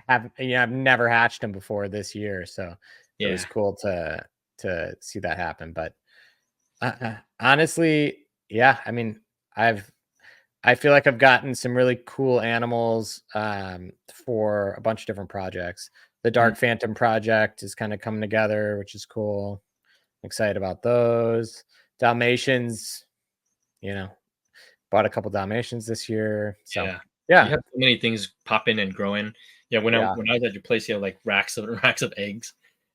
I've never hatched them before this year. So it was cool to see that happen. But honestly, I mean, I feel like I've gotten some really cool animals for a bunch of different projects. The Dark Phantom project is kind of coming together, which is cool. I'm excited about those. Dalmatians, bought a couple Dalmatians this year. So you have so many things popping and growing. When I was at your place, you have like racks of eggs,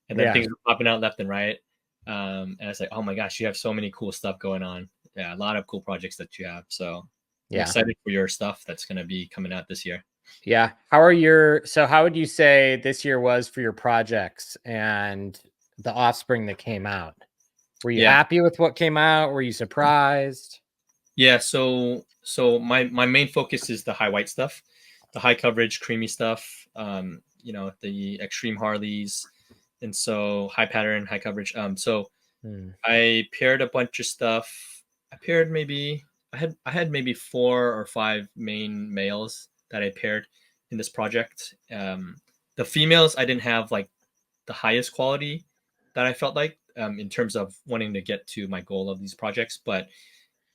and then things are popping out left and right. And I was like, oh my gosh, you have so many cool stuff going on. Yeah, a lot of cool projects that you have. So I'm excited for your stuff that's going to be coming out this year. Yeah. How would you say this year was for your projects and the Offspring that came out? Were you happy with what came out? Were you surprised? Yeah. So my main focus is the high white stuff, the high coverage, creamy stuff. the extreme Harleys, and so high pattern, high coverage. So I paired a bunch of stuff. I had maybe 4 or 5 main males that I paired in this project. The females I didn't have like the highest quality that I felt like in terms of wanting to get to my goal of these projects, but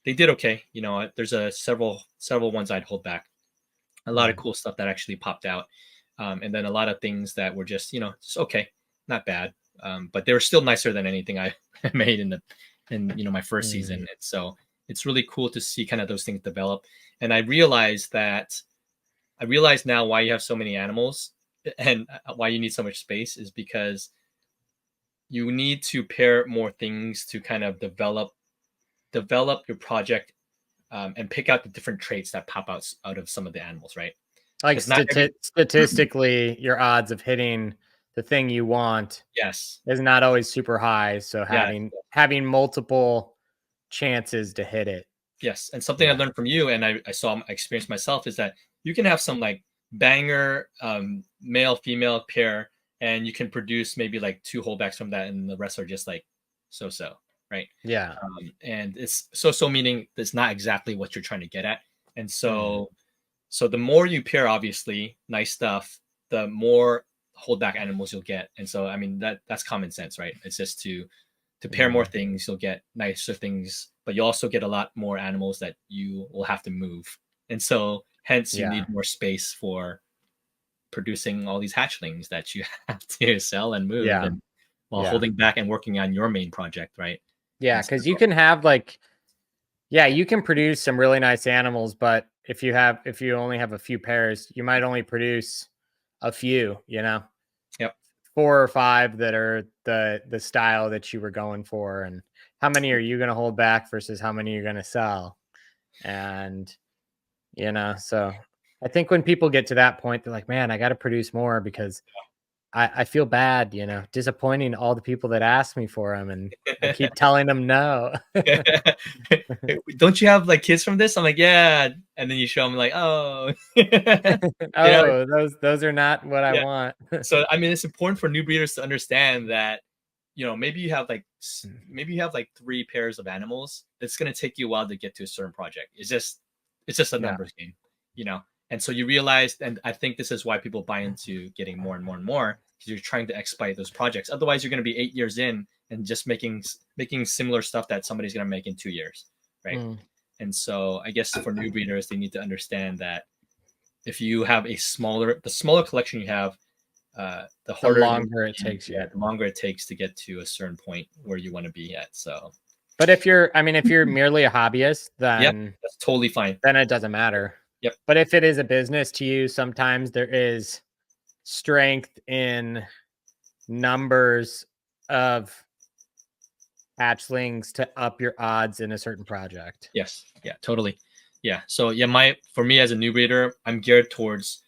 they did okay. There's several ones I'd hold back. A lot of cool stuff that actually popped out, and then a lot of things that were just just okay, not bad, but they were still nicer than anything I made in my first season. And so it's really cool to see kind of those things develop. And I realized now why you have so many animals and why you need so much space is because you need to pair more things to kind of develop your project, and pick out the different traits that pop out of some of the animals, right? Like statistically, your odds of hitting the thing you want is not always super high. So having multiple chances to hit it. Yes. And something I learned from you, and I experienced myself, is that you can have some like banger male female pair, and you can produce maybe like 2 holdbacks from that, and the rest are just like so, right? Yeah. And it's so meaning that's not exactly what you're trying to get at. And so the more you pair, obviously nice stuff, the more holdback animals you'll get. And so I mean that's common sense, right? It's just to pair more things, you'll get nicer things, but you also get a lot more animals that you will have to move. And so hence you need more space for producing all these hatchlings that you have to sell and move, and while holding back and working on your main project, right? Yeah, because you can have you can produce some really nice animals, but if you only have a few pairs, you might only produce a few, Yep. 4 or 5 that are the style that you were going for, and how many are you going to hold back versus how many you're going to sell. And so I think when people get to that point, they're like, man, I got to produce more because I feel bad, disappointing all the people that ask me for them, and I keep telling them no. Don't you have like kids from this? I'm like, yeah, and then you show them like, oh, those are not what I want. So I mean, it's important for new breeders to understand that maybe you have like 3 pairs of animals. It's going to take you a while to get to a certain project. It's just a numbers game, And so you realize, and I think this is why people buy into getting more and more and more, because you're trying to expedite those projects. Otherwise, you're going to be 8 years in and just making similar stuff that somebody's going to make in 2 years, right? And so I guess for new breeders, they need to understand that if you have the smaller collection you have, the longer it takes the longer it takes to get to a certain point where you want to be at. So, but if you're merely a hobbyist, then that's totally fine. Then it doesn't matter. Yep. But if it is a business to you, sometimes there is strength in numbers of hatchlings to up your odds in a certain project. Yes. Yeah, totally. Yeah. So for me as a new breeder, I'm geared towards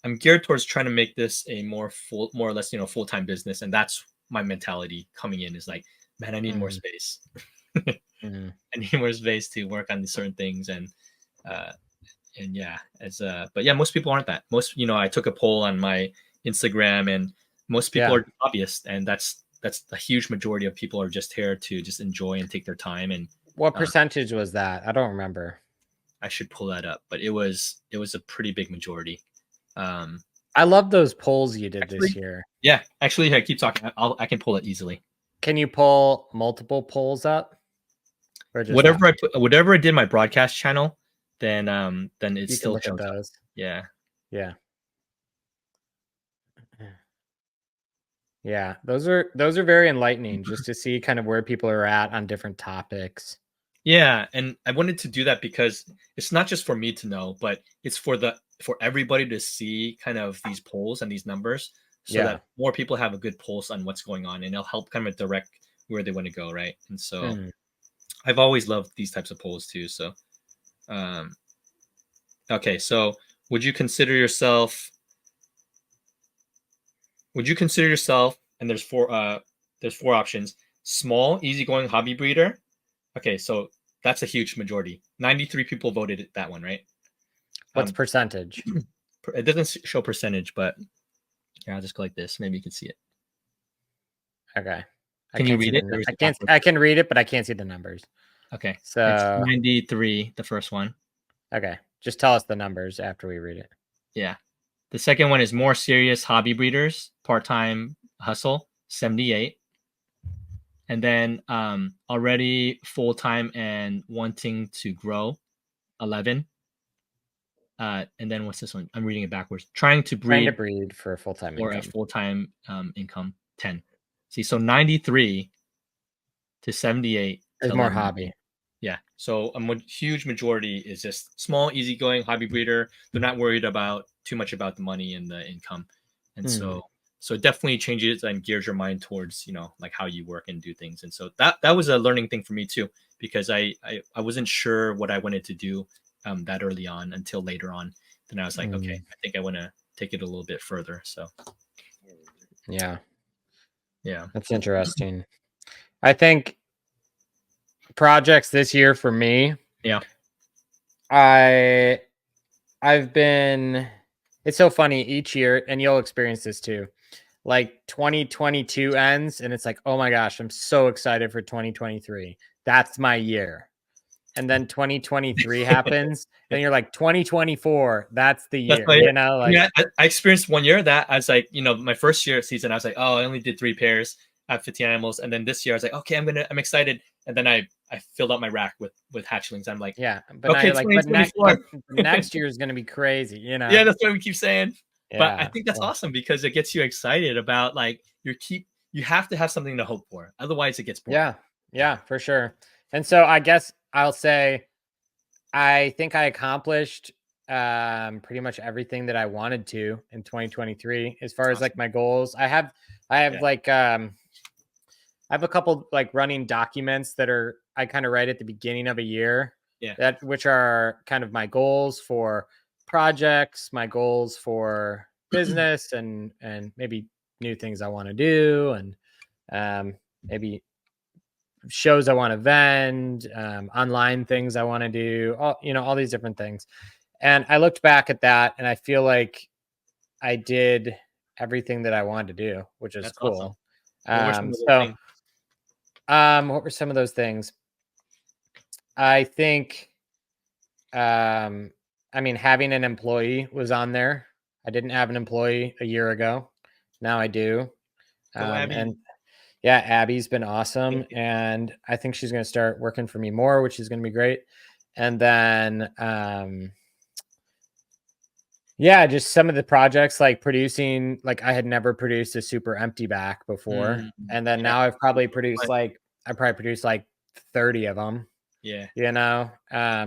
trying to make this a more or less, full-time business. And that's my mentality coming in, is like, man, I need more space. I need more space to work on these certain things. And most people aren't that. Most, I took a poll on my Instagram, and most people are hobbyists, and that's a huge majority of people are just here to just enjoy and take their time. And what percentage was that? I don't remember. I should pull that up, but it was a pretty big majority. I love those polls you did this year. Yeah, actually, I keep talking. I can pull it easily. Can you pull multiple polls up? Or just whatever I did my broadcast channel, then it still shows those. Yeah. Yeah. Yeah, those are very enlightening, just to see kind of where people are at on different topics. Yeah, and I wanted to do that because it's not just for me to know, but it's for everybody to see kind of these polls and these numbers, so that more people have a good pulse on what's going on, and it'll help kind of direct where they want to go, right? And so I've always loved these types of polls too. So, okay, so would you consider yourself? And there's 4 options: small, easygoing hobby breeder. Okay, so that's a huge majority. 93 people voted that one, right? What's percentage? It doesn't show percentage, but Yeah, I'll just go like this. Maybe you can see it. Okay. Can you read it? I can read it, but I can't see the numbers. Okay. So it's 93, the first one. Okay. Just tell us the numbers after we read it. Yeah. The second one is more serious hobby breeders, part-time hustle, 78. And then already full-time and wanting to grow, 11. And then what's this one? I'm reading it backwards. Trying to breed for a full-time or income. a full-time income, 10. See, so 93 to 78 is more hobby. Yeah. So a huge majority is just small, easygoing hobby breeder. They're not worried about too much about the money and the income. And so it definitely changes and gears your mind towards, like how you work and do things. And so that was a learning thing for me too, because I wasn't sure what I wanted to do that early on until later on. Then I was like, okay, I think I want to take it a little bit further. So yeah, yeah, that's interesting. I think projects this year for me, yeah, I've been, it's so funny each year, and you'll experience this too. Like 2022 ends and it's like, oh my gosh, I'm so excited for 2023. That's my year. And then 2023 happens and you're like, 2024, that's the year. I experienced one year that I was like, my first year season, I was like, oh, I only did 3 pairs at 15 animals. And then this year I was like, okay, I'm excited. And then I filled out my rack with hatchlings. I'm like, yeah, but okay, now you're like, but next year is going to be crazy, Yeah, that's what we keep saying. Yeah, but I think that's awesome because it gets you excited about like you have to have something to hope for. Otherwise it gets boring. Yeah, for sure. And so I guess I'll say, I think I accomplished pretty much everything that I wanted to in 2023 as far as like my goals. I have like I have a couple like running documents that I kind of write at the beginning of a year. Yeah. Which are kind of my goals for projects, my goals for business, and maybe new things I want to do, and maybe shows I want to vend, online things I want to do, all these different things. And I looked back at that and I feel like I did everything that I wanted to do, which is cool. Awesome. What were some of those things? I think, having an employee was on there. I didn't have an employee a year ago. Now I do. And yeah, Abby's been awesome. And I think she's going to start working for me more, which is going to be great. And then, just some of the projects like producing, like I had never produced a super empty back before. And then now I've probably produced like 30 of them. Yeah.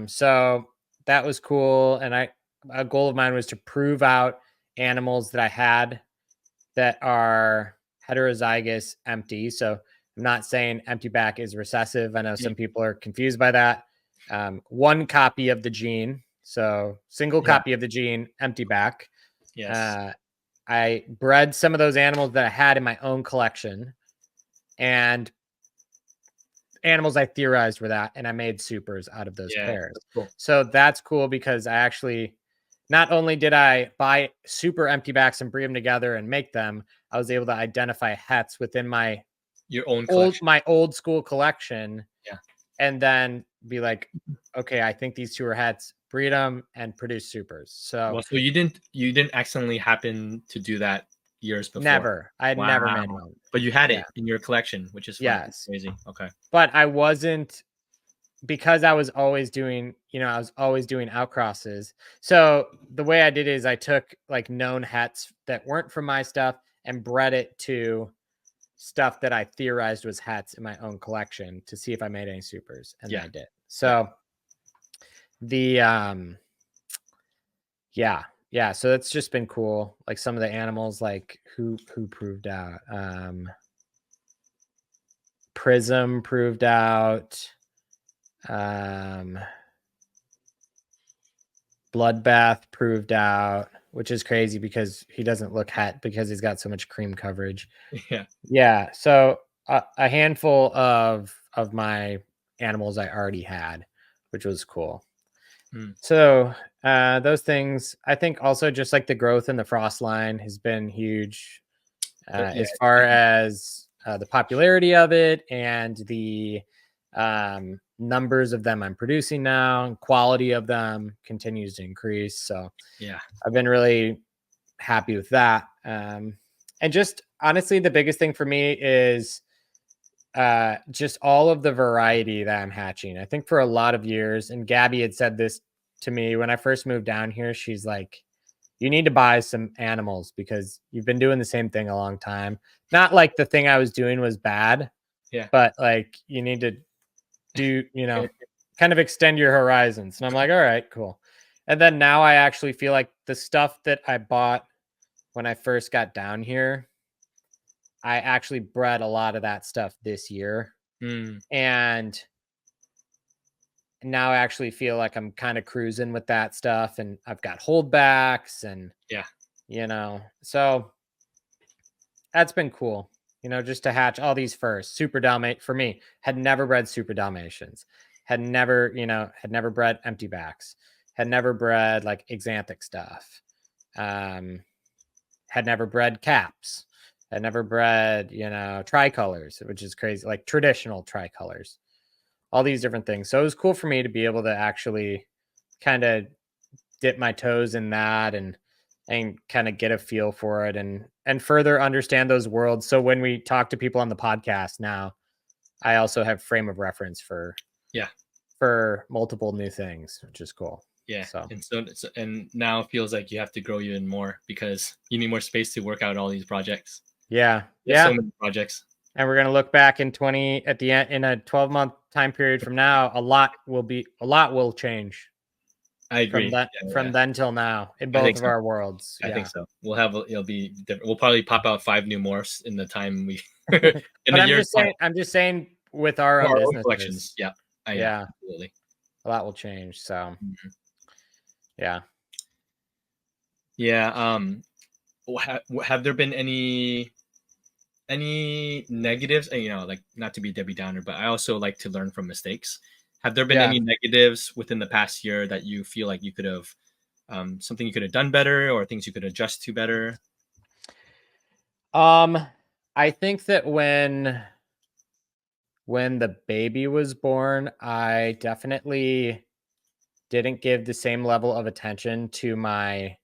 So that was cool. And a goal of mine was to prove out animals that I had that are heterozygous empty. So I'm not saying empty back is recessive. I know some people are confused by that. One copy of the gene. So single copy of the gene, empty back. Yes. I bred some of those animals that I had in my own collection, and animals I theorized were that, and I made supers out of those pairs. Cool. So that's cool because I actually, not only did I buy super empty backs and breed them together and make them, I was able to identify hets within my old school collection. Yeah. And then be like, okay, I think these two are hets, breed them and produce supers. So you didn't accidentally happen to do that years before? Never. I had never made one. But you had it in your collection, which is crazy. Okay. But I wasn't, because I was always doing, outcrosses. So the way I did is I took like known hets that weren't from my stuff and bred it to stuff that I theorized was hets in my own collection to see if I made any supers. And I did. So so that's just been cool. Like some of the animals, like who proved out, Prism proved out, Bloodbath proved out, which is crazy because he doesn't look het because he's got so much cream coverage. Yeah. So a handful of my animals I already had, which was cool. So those things, I think also just like the growth in the Frostline has been huge as far as the popularity of it and the numbers of them I'm producing now, and quality of them continues to increase. So yeah, I've been really happy with that. And just honestly, the biggest thing for me is just all of the variety that I'm hatching. I think for a lot of years, and Gabby had said this to me when I first moved down here, she's like, you need to buy some animals because you've been doing the same thing a long time. Not like the thing I was doing was bad, but like you need to do, kind of extend your horizons. And I'm like, all right, cool. And then now I actually feel like the stuff that I bought when I first got down here, I actually bred a lot of that stuff this year. And now I actually feel like I'm kind of cruising with that stuff, and I've got holdbacks and so that's been cool, just to hatch all these first. Super Dalmate for me, had never bred Super Dalmatians, had never bred empty backs, had never bred like Axanthic stuff, had never bred caps, had never bred, tricolors, which is crazy, like traditional tricolors, all these different things. So it was cool for me to be able to actually kind of dip my toes in that and kind of get a feel for it and further understand those worlds. So when we talk to people on the podcast now, I also have frame of reference for multiple new things, which is cool. Yeah. So. And now it feels like you have to grow even more because you need more space to work out all these projects. Yeah. So many projects. And we're going to look back at the end in a 12-month time period from now, a lot will change. I agree. From then till now in both of our worlds. I think so. We'll be different. We'll probably pop out 5 new morphs in the time we but I'm just saying with our own business collections. Yeah. Absolutely. A lot will change. So yeah. Have there been any negatives? Like, not to be Debbie Downer, but I also like to learn from mistakes. Have there been any negatives within the past year that you feel like you could have something you could have done better or things you could adjust to better? I think that when the baby was born, I definitely didn't give the same level of attention to my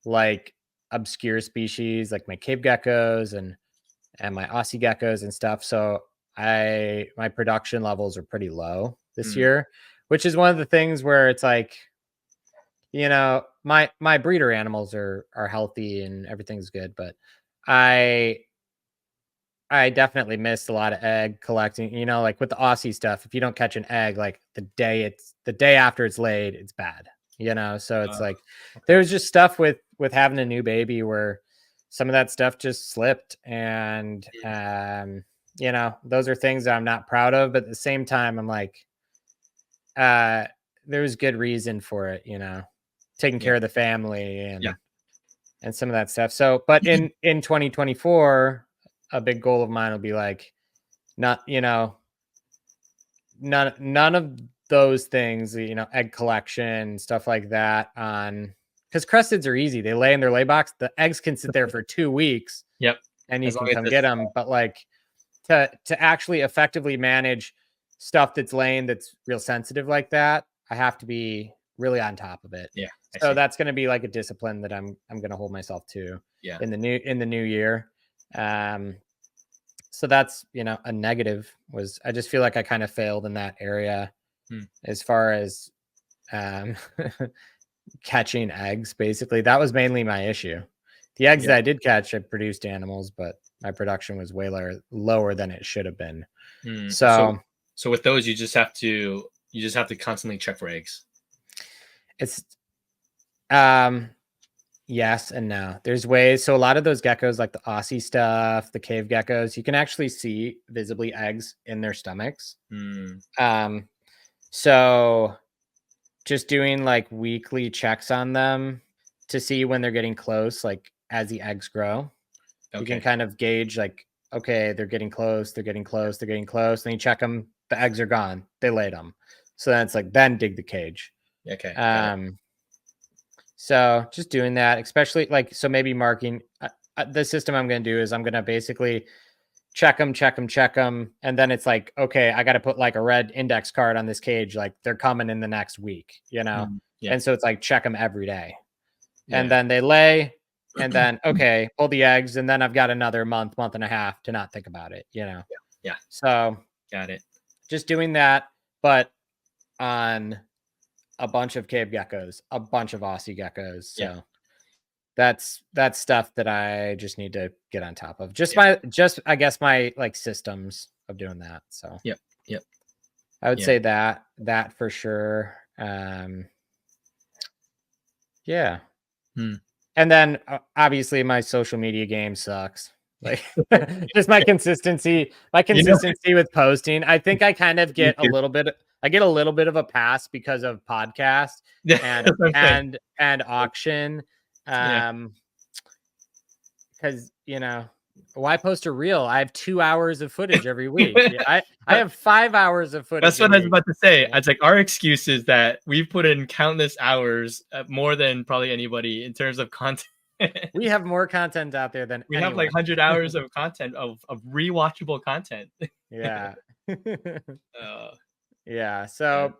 like obscure species, like my cave geckos and my Aussie geckos and stuff. So my production levels are pretty low this year, which is one of the things where it's like, my breeder animals are healthy and everything's good, but I definitely missed a lot of egg collecting, like with the Aussie stuff. If you don't catch an egg, like the day after it's laid, it's bad, so it's like, there was just stuff with having a new baby where some of that stuff just slipped. And, those are things that I'm not proud of, but at the same time, I'm like, there was good reason for it, taking care of the family and some of that stuff. So, but in 2024, a big goal of mine will be like, none of those things, egg collection, stuff like that because crusteds are easy. They lay in their lay box. The eggs can sit there for 2 weeks. Yep. And you can come get them. But like to actually effectively manage stuff that's laying, that's real sensitive like that, I have to be really on top of it. Yeah. So that's going to be like a discipline that I'm going to hold myself to in the new year. So that's, a negative was, I just feel like I kind of failed in that area as far as catching eggs. Basically, that was mainly my issue. The eggs that I did catch, I produced animals, but my production was way lower than it should have been. So with those, you just have to constantly check for eggs. It's yes and no. There's ways. So a lot of those geckos, like the Aussie stuff, the cave geckos, you can actually see visibly eggs in their stomachs. So just doing like weekly checks on them to see when they're getting close, like as the eggs grow, you can kind of gauge like, okay, they're getting close, they're getting close, they're getting close. Then you check them, the eggs are gone, they laid them. So then it's like, then dig the cage. Okay. So just doing that, especially like, so maybe marking the system I'm going to do is I'm going to basically check them. And then it's like, okay, I got to put like a red index card on this cage. Like they're coming in the next week, you know? Yeah. And so it's like, check them every day. Yeah. And then they lay, and then, okay, pull the eggs. And then I've got another month and a half to not think about it, you know? Yeah. So got it. Just doing that, but on a bunch of cave geckos, a bunch of Aussie geckos. So that's stuff that I just need to get on top of. I guess my like systems of doing that. So yep. I would say that for sure. Yeah. And then obviously my social media game sucks. Like just my consistency with posting. I think I kind of get a little bit of a pass because of podcast and auction. Because, you know, why post a reel? I have 2 hours of footage every week. I have 5 hours of footage. That's what I was about to say. It's like our excuse is that we've put in countless hours, more than probably anybody in terms of content. We have more content out there than we have like 100 hours of content of rewatchable content. Yeah. Yeah. So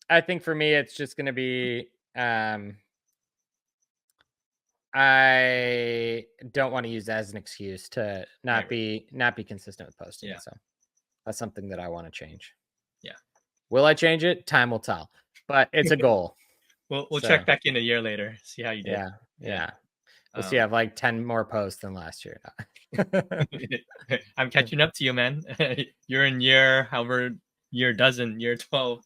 I think for me, it's just going to be, I don't want to use that as an excuse to not be consistent with posting. So that's something that I want to change. Yeah. Will I change it? Time will tell, but it's a goal. We'll check back in a year later, see how you did. Yeah. We'll see. I have like 10 more posts than last year. I'm catching up to you, man. You're in year 12.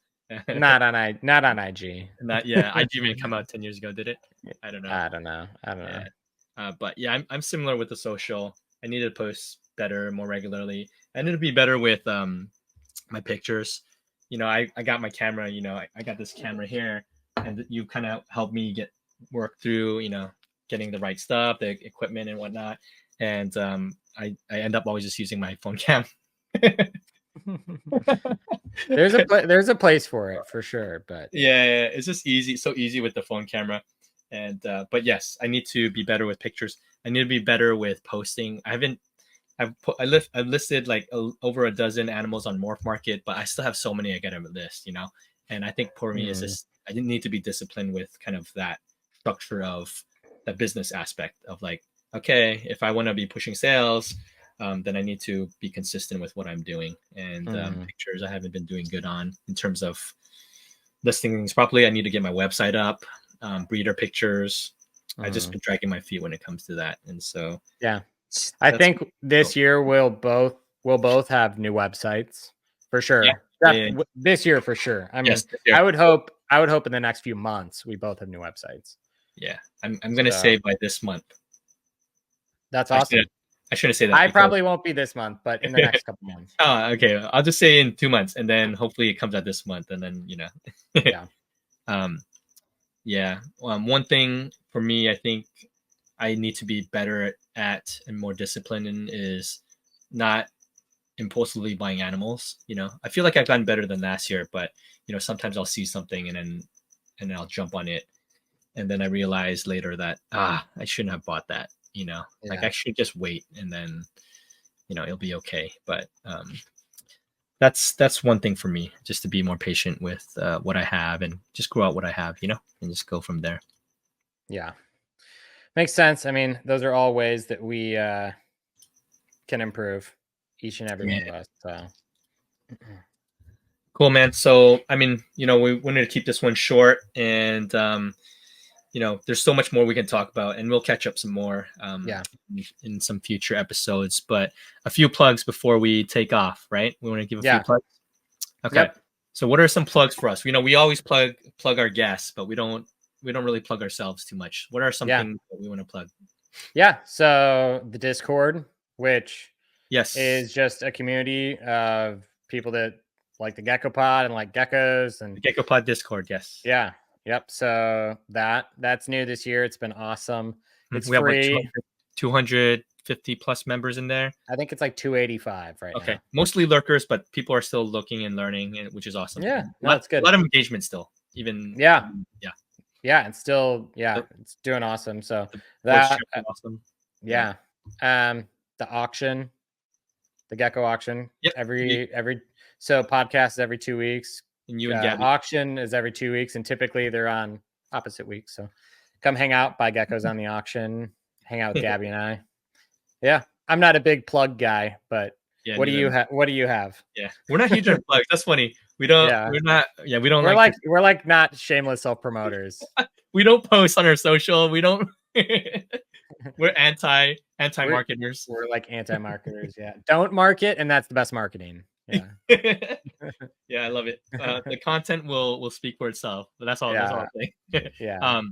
Not on IG. IG may come out 10 years ago, did it? I don't know. But yeah, I'm similar with the social. I need to post better, more regularly. I need to be better with my pictures. You know, I got my camera, you know, I got this camera here, and you kind of helped me work through, you know, getting the right stuff, the equipment and whatnot. And I end up always just using my phone cam. There's a place for it for sure, but it's just so easy with the phone camera. And but yes, I need to be better with pictures. I need to be better with posting. I've listed like over a dozen animals on Morph Market, but I still have so many I gotta list, you know. And I think for me is just I didn't need to be disciplined with kind of that structure of the business aspect of like, okay, if I want to be pushing sales, then I need to be consistent with what I'm doing. And pictures I haven't been doing good on in terms of listing things properly. I need to get my website up, breeder pictures. I just been dragging my feet when it comes to that. And so I think this year we'll both have new websites for sure. This year for sure. I mean, I would hope in the next few months we both have new websites. Yeah, I'm gonna say by this month. That's awesome. I shouldn't say that. I probably won't be this month, but in the next couple months. Oh, okay. I'll just say in 2 months, and then hopefully it comes out this month, and then, you know. One thing for me, I think I need to be better at and more disciplined in is not impulsively buying animals. You know, I feel like I've gotten better than last year, but you know, sometimes I'll see something and then I'll jump on it, and then I realize later that I shouldn't have bought that. You know, like I should just wait, and then, you know, it'll be okay. But that's one thing for me, just to be more patient with what I have and just grow out what I have, you know, and just go from there. Yeah, makes sense. I mean, those are all ways that we can improve, each and every one of us. So cool, man. So I mean, you know, we wanted to keep this one short, and you know, there's so much more we can talk about, and we'll catch up some more in some future episodes. But a few plugs before we take off, right? We want to give a few plugs. Okay. So what are some plugs for us? You know, we always plug our guests, but we don't really plug ourselves too much. What are some things that we want to plug? Yeah. So the Discord, which is just a community of people that like the Gecko Pod and like geckos, and the Gecko Pod Discord. Yes. Yeah. Yep. So that's new this year. It's been awesome. It's we free. Have like 250 plus members in there. I think it's like 285 right now. Okay. Mostly lurkers, but people are still looking and learning, which is awesome. Yeah. That's good. A lot of engagement still. even yeah. And still it's doing awesome. So that's awesome. The auction, the Gecko auction. Yep. So podcast is every 2 weeks. And you and Gabby. Auction is every 2 weeks, and typically they're on opposite weeks. So come hang out, buy Geckos on the auction, hang out with Gabby and I. Yeah, I'm not a big plug guy, but what do you have? What do you have? Yeah, we're not huge on plugs. That's funny. We don't. Yeah. We're not. Yeah, we don't. We're like not shameless self promoters. We don't post on our social. We don't. We're anti marketers. We're like anti marketers. Yeah, don't market, and that's the best marketing. Yeah. Yeah, I love it. The content will speak for itself. But that's all. Yeah. That's all I'm saying. Yeah. All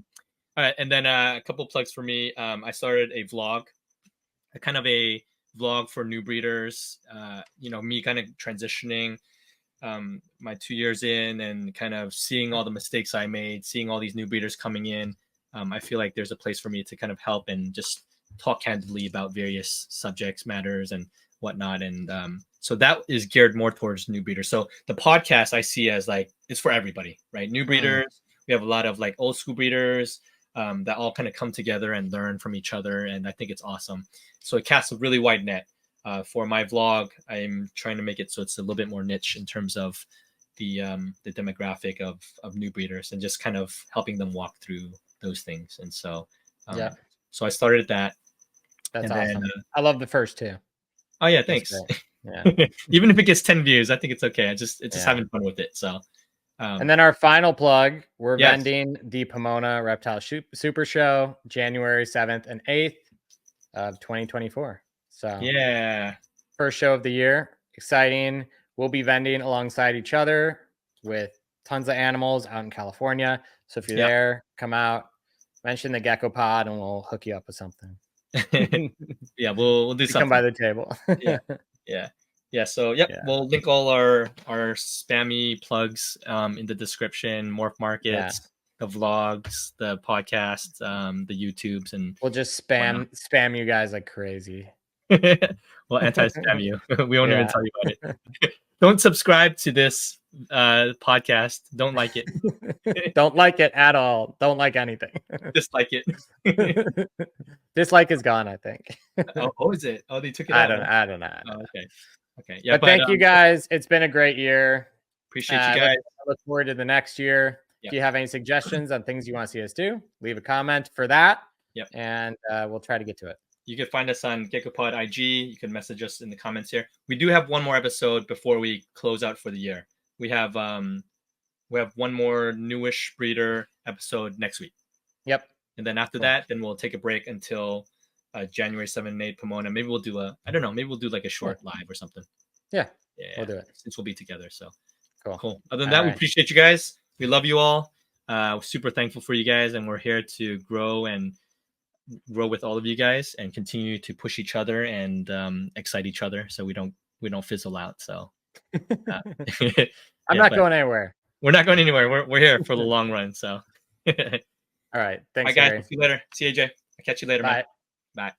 right, and then a couple plugs for me. I started a vlog, a kind of a vlog for new breeders. Me kind of transitioning my 2 years in and kind of seeing all the mistakes I made, seeing all these new breeders coming in. I feel like there's a place for me to kind of help and just talk candidly about various subjects, matters, and whatnot. And so that is geared more towards new breeders. So the podcast I see as like, it's for everybody, right? New breeders. We have a lot of like old school breeders that all kind of come together and learn from each other. And I think it's awesome. So it casts a really wide net. For my vlog, I'm trying to make it so it's a little bit more niche in terms of the demographic of new breeders and just kind of helping them walk through those things. And so, so I started that. That's awesome. I love the first two. Oh yeah, thanks. Yeah. Even if it gets 10 views, I think it's okay. It's just having fun with it. So, and then our final plug, we're vending the Pomona Reptile Super Show, January 7th and 8th of 2024. So yeah, first show of the year, exciting. We'll be vending alongside each other with tons of animals out in California. So if you're there, come out, mention the Gecko Pod, and we'll hook you up with something. Yeah, we'll do something. Come by the table. Yeah. So we'll link all our spammy plugs in the description. Morph Markets, the vlogs, the podcasts, the YouTubes, and we'll just spam you guys like crazy. We'll anti-spam you. We won't even tell you about it. Don't subscribe to this podcast. Don't like it. Don't like it at all. Don't like anything. Dislike it. Dislike is gone, I think. Oh, is it? Oh, they took it out. I don't know. Oh, okay. Yeah, but thank you guys. It's been a great year. Appreciate you guys. Look forward to the next year. If you have any suggestions on things you want to see us do, leave a comment for that. Yep. And we'll try to get to it. You can find us on GeckoPod IG. You can message us in the comments here. We do have one more episode before we close out for the year. We have one more newish breeder episode next week. Yep. And then after that, then we'll take a break until January 7 and 8 Pomona. Maybe we'll do maybe we'll do like a short live or something. Yeah, we'll do it. Since we'll be together. So cool. Other than that, we appreciate you guys. We love you all. We're super thankful for you guys, and we're here to grow with all of you guys and continue to push each other and excite each other so we don't fizzle out. So I'm not going anywhere. We're not going anywhere. We're here for the long run. So all right. Thanks. Bye guys. See you later. See you, AJ. I'll catch you later. Bye. Man. Bye.